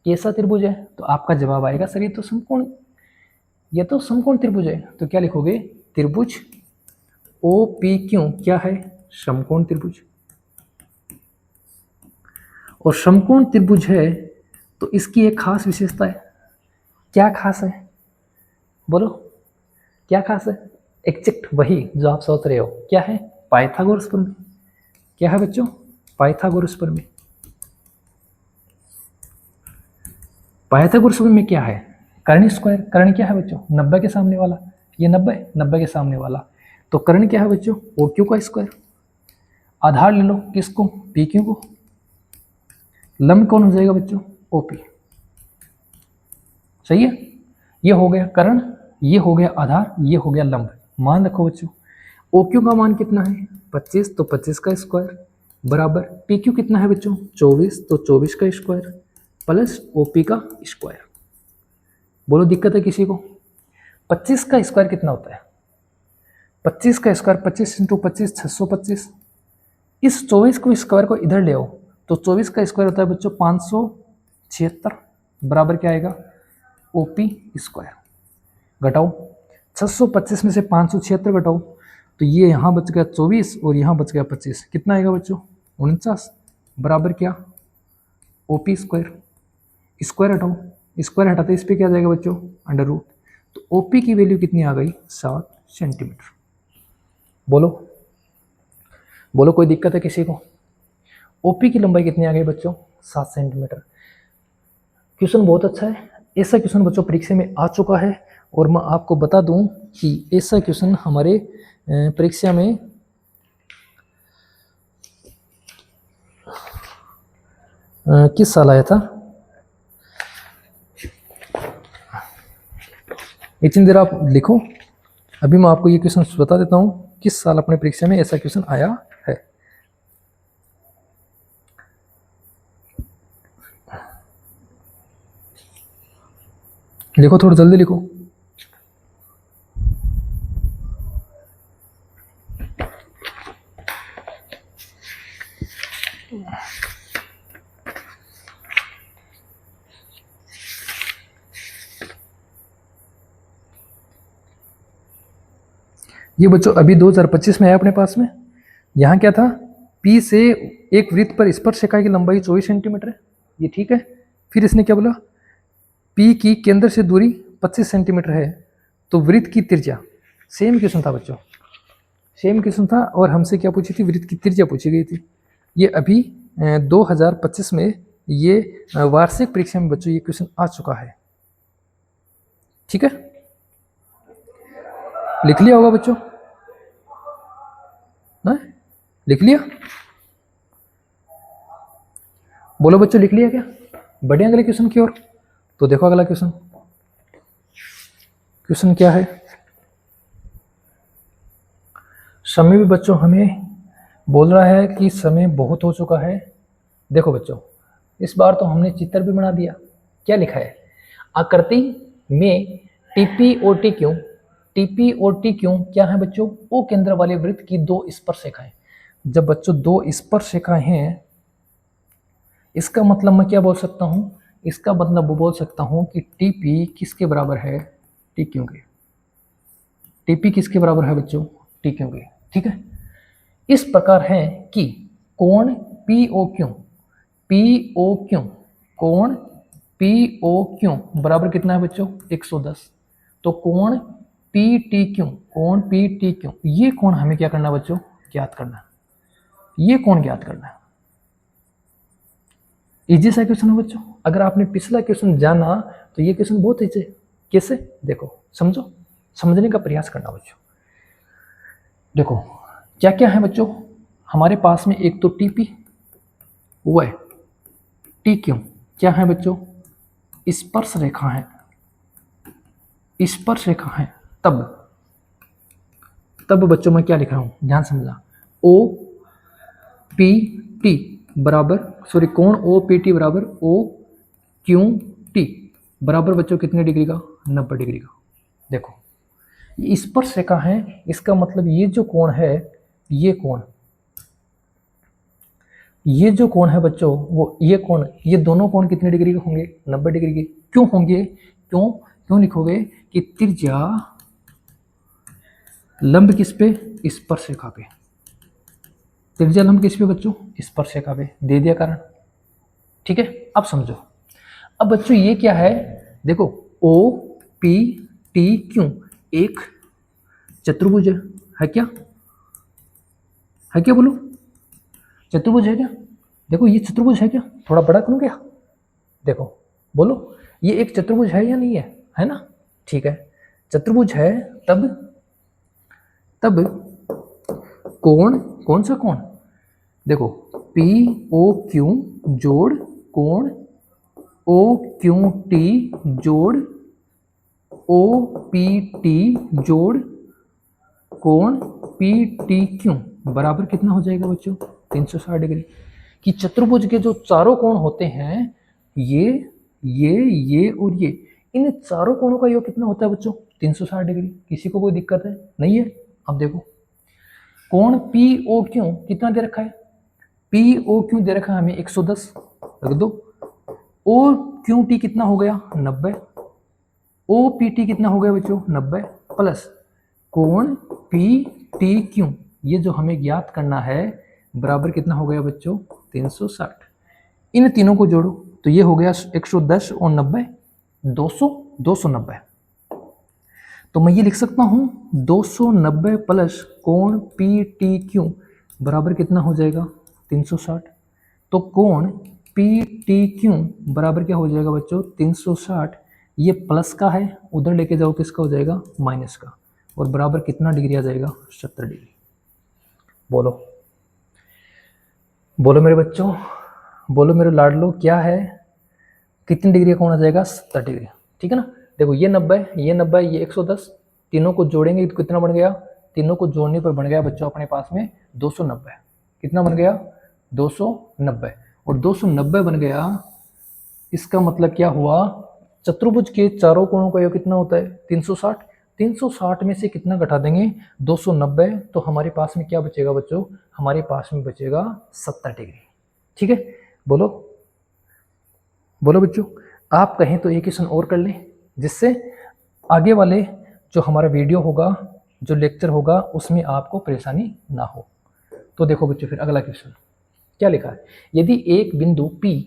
कैसा त्रिभुज है, तो आपका जवाब आएगा सर ये तो समकोण, ये तो समकोण त्रिभुज है। तो क्या लिखोगे, त्रिभुज ओ पी क्यू क्या है, समकोण त्रिभुज। और समकोण त्रिभुज है तो इसकी एक खास विशेषता है, क्या खास है बोलो, क्या खास है, एग्जैक्ट वही जो आप सोच रहे हो, क्या है, पाइथागोरस प्रमेय। क्या है बच्चों, पाइथागोरस प्रमेय। पाइथागोरस प्रमेय में क्या है, कर्ण स्क्वायर, कर्ण क्या है बच्चों 90 के सामने वाला, ये 90 के सामने वाला, तो कर्ण क्या है बच्चों ओ क्यू का स्क्वायर। आधार ले लो किसको, पी क्यू को, लंब कौन हो जाएगा बच्चों ओपी, सही है। ये हो गया कर्ण, ये हो गया आधार, ये हो गया लंब। मान रखो बच्चों OQ का मान कितना है 25, तो 25 का स्क्वायर बराबर PQ कितना है बच्चों 24, तो 24 का स्क्वायर प्लस OP का स्क्वायर। बोलो दिक्कत है किसी को, 25 का स्क्वायर कितना होता है, 25 का स्क्वायर 25 इंटू 25 625। इस 24 को स्क्वायर को इधर ले आओ तो 24 का स्क्वायर होता है बच्चों 576 बराबर क्या आएगा OP स्क्वायर। घटाओ 625 में से 576 घटाओ तो ये यहाँ बच गया 24 और यहाँ बच गया 25, कितना आएगा बच्चों 49 बराबर क्या OP स्क्वायर। स्क्वायर हटाओ, स्क्वायर हटाते इस पर क्या आ जाएगा बच्चों अंडर रूट, तो OP की वैल्यू कितनी आ गई 7 सेंटीमीटर। बोलो बोलो कोई दिक्कत है किसी को, OP की लंबाई कितनी आ गई बच्चों 7 सेंटीमीटर। क्वेश्चन बहुत अच्छा है, ऐसा क्वेश्चन बच्चों परीक्षा में आ चुका है और मैं आपको बता दूं कि ऐसा क्वेश्चन हमारे परीक्षा में किस साल आया था, इतनी देर आप लिखो, अभी मैं आपको ये क्वेश्चन बता देता हूं किस साल अपने परीक्षा में ऐसा क्वेश्चन आया है। लिखो थोड़ा जल्दी लिखो। ये बच्चों अभी 2025 में है अपने पास में। यहाँ क्या था, P से एक वृत्त पर स्पर्श रेखा की लंबाई 24 सेंटीमीटर है, ये ठीक है। फिर इसने क्या बोला, P की केंद्र से दूरी 25 सेंटीमीटर है, तो वृत्त की त्रिज्या, सेम क्वेश्चन था बच्चों, सेम क्वेश्चन था, और हमसे क्या पूछी थी, वृत्त की त्रिज्या पूछी गई थी। ये अभी 2025 में ये वार्षिक परीक्षा में बच्चों ये क्वेश्चन आ चुका है, ठीक है। लिख लिया होगा बच्चों, हाँ लिख लिया, बोलो बच्चों लिख लिया क्या? बढ़िया अगले क्वेश्चन की ओर। तो देखो अगला क्वेश्चन, क्वेश्चन क्या है, समय भी बच्चों हमें बोल रहा है कि समय बहुत हो चुका है। देखो बच्चों इस बार तो हमने चित्र भी बना दिया। क्या लिखा है, आकृति में टीपी और टी क्यू, टीपी और टी क्यू क्या है बच्चों, ओ केंद्र वाले वृत्त की दो स्पर्श रेखाएं। जब बच्चों दो स्पर्श रेखाएं हैं, इसका मतलब मैं क्या बोल सकता हूं, इसका मतलब वो बोल सकता हूं कि टीपी किसके बराबर है, टी क्यू के। टीपी किसके बराबर है बच्चों, टी क्यू के, ठीक है। इस प्रकार है कि कोण P O Q, P O Q, कोण पी ओ क्यू बराबर कितना है बच्चों, 110। तो कोण पी टी क्यू, कोण पी टी क्यू, ये कोण हमें क्या करना है बच्चों, ज्ञात करना है, ये कोण ज्ञात करना है। इजी सा क्वेश्चन है बच्चों, अगर आपने पिछला क्वेश्चन जाना तो ये क्वेश्चन बहुत इजी है। कैसे, देखो समझो, समझने का प्रयास करना बच्चों। देखो क्या क्या है बच्चों हमारे पास में, एक तो टीपी, वो है टी क्यू, क्या है बच्चों, स्पर्श रेखा है, स्पर्श रेखा है। तब बच्चों मैं क्या लिख रहा हूं, ध्यान समझना, ओ पी टी बराबर, सॉरी कोण ओ पी टी बराबर ओ क्यू टी बराबर बच्चों कितने डिग्री का, 90 डिग्री का। देखो ये स्पर्श रेखा है, इसका मतलब ये जो कोण है, ये कोण, ये जो कोण है बच्चों, वो ये कोण, ये दोनों कोण कितने डिग्री के होंगे, 90 डिग्री के। क्यों होंगे, क्यों लिखोगे कि त्रिज्या लंब किस पे, स्पर्श रेखा पे, त्रिज्या लंब किस पे बच्चों, स्पर्श रेखा पे, दे दिया कारण, ठीक है। अब समझो, अब बच्चों ये क्या है, देखो ओ पी टी क्यू एक चतुर्भुज है क्या, है क्या बोलो, चतुर्भुज है क्या? देखो ये चतुर्भुज है क्या, थोड़ा बड़ा करूं क्या, देखो बोलो ये एक चतुर्भुज है या नहीं है ना, ठीक है चतुर्भुज है। तब कोण, कौन सा कोण, देखो पी ओ क्यू जोड़ कोण ओ क्यू टी जोड़ ओ पी टी जोड़ कोण पी टी क्यू बराबर कितना हो जाएगा बच्चों, 360 डिग्री। कि चतुर्भुज के जो चारों कोण होते हैं, ये और ये, इन चारों कोणों का योग कितना होता है बच्चों, 360 डिग्री। किसी को कोई दिक्कत है, नहीं है? अब देखो कोण पी ओ क्यू कितना दे रखा है, पी ओ क्यू दे रखा है हमें 110, रख दो। ओ क्यू टी कितना हो गया, 90। ओ पी टी कितना हो गया बच्चों, 90 प्लस कोण पी टी क्यू, ये जो हमें ज्ञात करना है बराबर कितना हो गया बच्चों, 360। इन तीनों को जोड़ो तो ये हो गया 110 और 90, 290। तो मैं ये लिख सकता हूं 290 प्लस कोण पी टी क्यू बराबर कितना हो जाएगा, 360। तो कोण पी टी क्यू बराबर क्या हो जाएगा बच्चों, 360। ये प्लस का है, उधर लेके जाओ किसका हो जाएगा, माइनस का, और बराबर कितना डिग्री आ जाएगा, 70 डिग्री। बोलो बोलो मेरे बच्चों, बोलो मेरे लाडलो, क्या है, कितनी डिग्री का कोण आ जाएगा, 70 डिग्री, ठीक है ना। देखो ये 90, ये 90, ये 110, तीनों को जोड़ेंगे तो कितना बन गया, तीनों को जोड़ने पर बन गया बच्चों अपने पास में 290। कितना बन गया, 290, और 290 बन गया। इसका मतलब क्या हुआ, चतुर्भुज के चारों कोणों का योग कितना होता है, 360। 360 में से कितना घटा देंगे, 290, तो हमारे पास में क्या बचेगा बच्चों, हमारे पास में बचेगा 70 डिग्री, ठीक है। बोलो बोलो बच्चों, आप कहें तो एक क्वेश्चन और कर लें, जिससे आगे वाले जो हमारा वीडियो होगा जो लेक्चर होगा उसमें आपको परेशानी ना हो। तो देखो बच्चों फिर अगला क्वेश्चन क्या लिखा है, यदि एक बिंदु P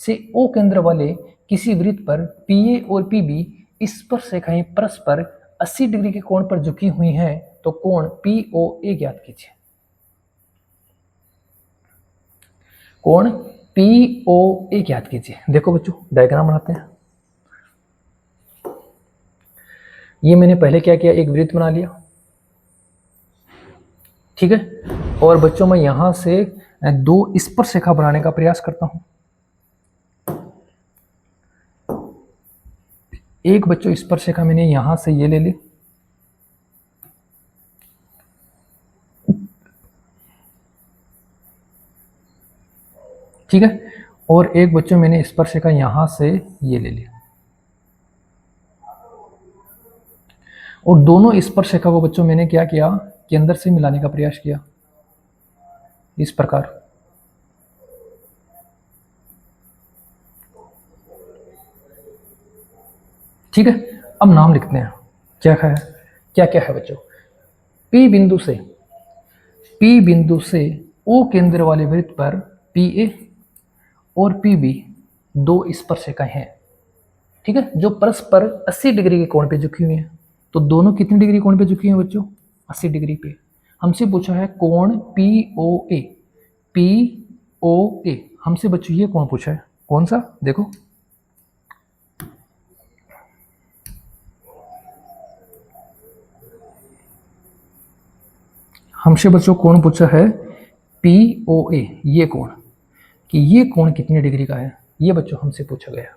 से O केंद्र वाले किसी वृत्त पर PA और PB स्पर्शरेखाएं परस्पर 80 डिग्री के कोण पर झुकी हुई हैं तो कोण POA ज्ञात कीजिए। कोण POA ज्ञात कीजिए। देखो बच्चों डायग्राम बनाते हैं। ये मैंने पहले क्या किया, एक वृत्त बना लिया, ठीक है। और बच्चों मैं यहां से दो स्पर्शरेखा बनाने का प्रयास करता हूं। एक बच्चों स्पर्शरेखा मैंने यहां से ये ले ली, ठीक है। और एक बच्चों मैंने स्पर्शरेखा यहां से ये ले ली, और दोनों स्पर्शरेखा को बच्चों मैंने क्या किया, केंद्र से मिलाने का प्रयास किया इस प्रकार। ठीक है। अब नाम लिखते हैं, क्या है, क्या क्या है बच्चों। P बिंदु से O केंद्र वाले वृत्त पर PA और PB दो स्पर्शरेखाएं हैं, ठीक है, जो परस्पर 80 डिग्री के कोण पे झुकी हुई हैं। तो दोनों कितनी डिग्री कोण पे झुकी हैं बच्चों, 80 डिग्री पे। हमसे पूछा है कोण POA हमसे बच्चों ये कोण पूछा है, कौन सा, देखो हमसे बच्चों कोण पूछा है POA, ये कोण, कि ये कोण कितनी डिग्री का है, ये बच्चों हमसे पूछा गया,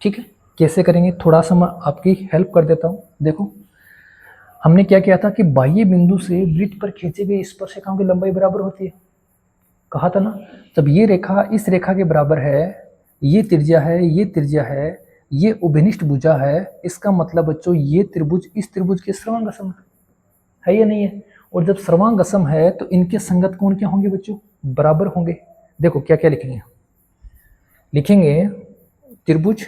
ठीक है। कैसे करेंगे, थोड़ा सा मैं आपकी हेल्प कर देता हूँ। देखो हमने क्या किया था कि बाह्य बिंदु से वृत्त पर खींची गई स्पर्शरेखाओं की लंबाई बराबर होती है, कहा था ना। जब ये रेखा इस रेखा के बराबर है, ये त्रिज्या है, ये त्रिज्या है, ये उभयनिष्ठ भुजा है, इसका मतलब बच्चों ये त्रिभुज इस त्रिभुज के सर्वांगसम है या नहीं है। और जब सर्वांगसम है तो इनके संगत कोण क्या होंगे बच्चों, बराबर होंगे। देखो क्या क्या लिखेंगे, लिखेंगे त्रिभुज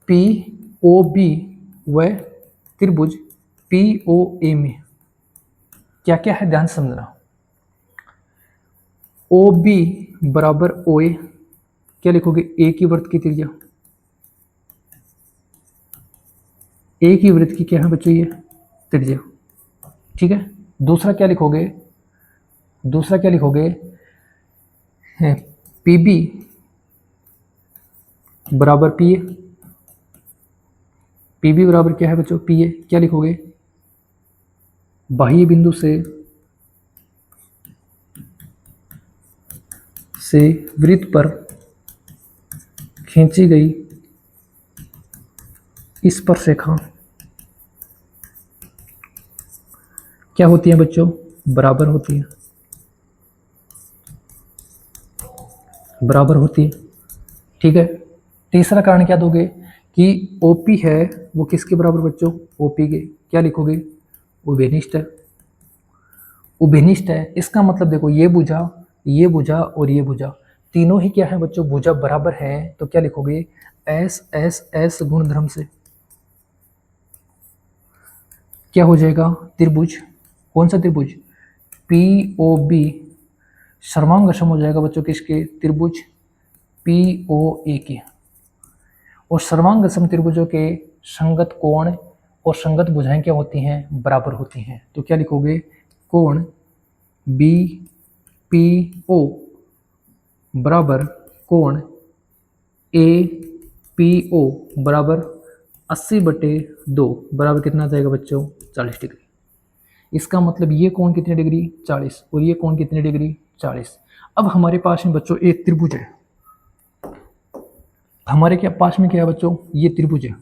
POB व त्रिभुज POA में क्या क्या है ध्यान समझना। OB बराबर OA, क्या लिखोगे, A की वृत्त की त्रिज्या, A की वृत्त की क्या है बच्चों ये त्रिज्या, ठीक है। दूसरा क्या लिखोगे, PB बराबर PA, PB बराबर क्या है बच्चों PA, क्या लिखोगे, बाह्य बिंदु से वृत्त पर खींची गई स्पर्शरेखा क्या होती है बच्चों, बराबर होती है, बराबर होती है, ठीक है। तीसरा कारण क्या दोगे कि OP है वो किसके बराबर बच्चों, OP के, क्या लिखोगे, उभयनिष्ठ है, उभयनिष्ठ है। इसका मतलब देखो ये भुजा और ये भुजा तीनों ही क्या है बच्चों, भुजा बराबर है, तो क्या लिखोगे S गुणधर्म से क्या हो जाएगा, त्रिभुज, कौन सा त्रिभुज, POB सर्वांगसम हो जाएगा बच्चों किसके, त्रिभुज POA के। और सर्वांगसम त्रिभुजों के संगत कोण और संगत भुजाएं क्या होती हैं, बराबर होती हैं। तो क्या लिखोगे, कोण BPO बराबर कोण APO बराबर 80/2 बराबर कितना जाएगा बच्चों, 40 डिग्री। इसका मतलब ये कोण कितनी डिग्री, 40, और ये कोण कितनी डिग्री, 40। अब हमारे पास में बच्चों एक त्रिभुज है, हमारे क्या पास में क्या है बच्चों, ये त्रिभुज है,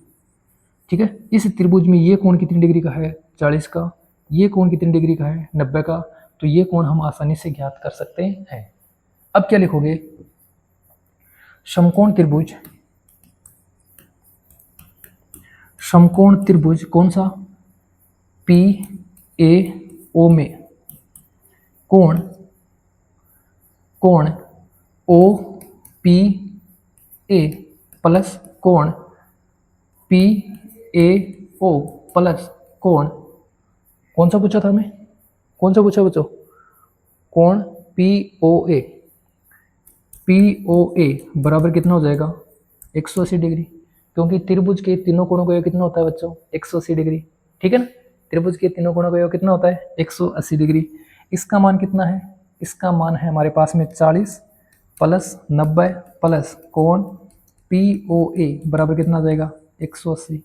ठीक है। इस त्रिभुज में ये कोण कितनी डिग्री का है, 40 का, ये कोण कितनी डिग्री का है, 90 का। तो ये कोण हम आसानी से ज्ञात कर सकते हैं। अब क्या लिखोगे, समकोण त्रिभुज कौन सा, PAO में कोण OPA प्लस कोण PAO प्लस कोण, कौन सा पूछा था हमें, कौन सा पूछा बच्चों, कोण POA, POA बराबर कितना हो जाएगा 180 डिग्री, क्योंकि त्रिभुज के तीनों कोणों का योग कितना होता है बच्चों 180 डिग्री, ठीक है ना। त्रिभुज के तीनों कोणों का योग कितना होता है 180 डिग्री। इसका मान कितना है, इसका मान है हमारे पास में 40 प्लस 90 प्लस कोण POA बराबर कितना आ जाएगा 180।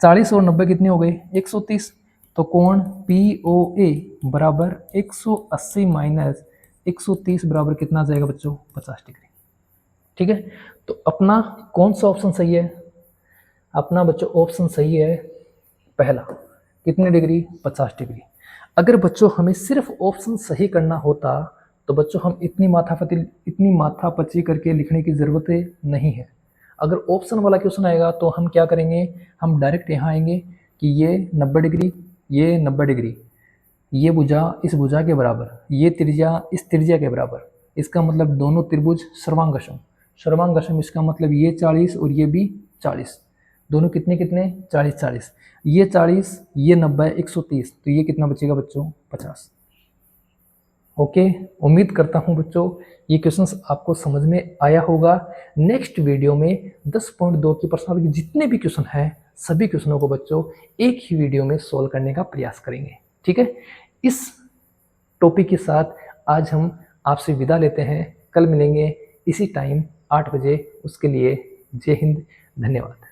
40 और 90 कितने हो गए 130, तो कोण POA बराबर 180 माइनस 130 बराबर कितना आ जाएगा बच्चों 50 डिग्री, ठीक है। तो अपना कौन सा ऑप्शन सही है, अपना बच्चों ऑप्शन सही है पहला, कितने डिग्री 50 डिग्री। अगर बच्चों हमें सिर्फ ऑप्शन सही करना होता तो बच्चों हम इतनी माथापच्ची करके लिखने की ज़रूरत नहीं है। अगर ऑप्शन वाला क्वेश्चन आएगा तो हम क्या करेंगे, हम डायरेक्ट यहाँ आएंगे कि ये 90 डिग्री, ये 90 डिग्री, ये भुजा इस भुजा के बराबर, ये त्रिज्या इस त्रिज्या के बराबर, इसका मतलब दोनों त्रिभुज सर्वांगसम, सर्वांगसम इसका मतलब ये 40 और ये भी 40, दोनों कितने कितने 40 40, ये 40 ये 90 130, तो ये कितना बचेगा बच्चों 50। ओके, उम्मीद करता हूँ बच्चों ये क्वेश्चंस आपको समझ में आया होगा। नेक्स्ट वीडियो में 10.2 की प्रश्नावली के जितने भी क्वेश्चन हैं सभी क्वेश्चनों को बच्चों एक ही वीडियो में सोल्व करने का प्रयास करेंगे, ठीक है। इस टॉपिक के साथ आज हम आपसे विदा लेते हैं, कल मिलेंगे इसी टाइम 8 बजे, उसके लिए जय हिंद, धन्यवाद।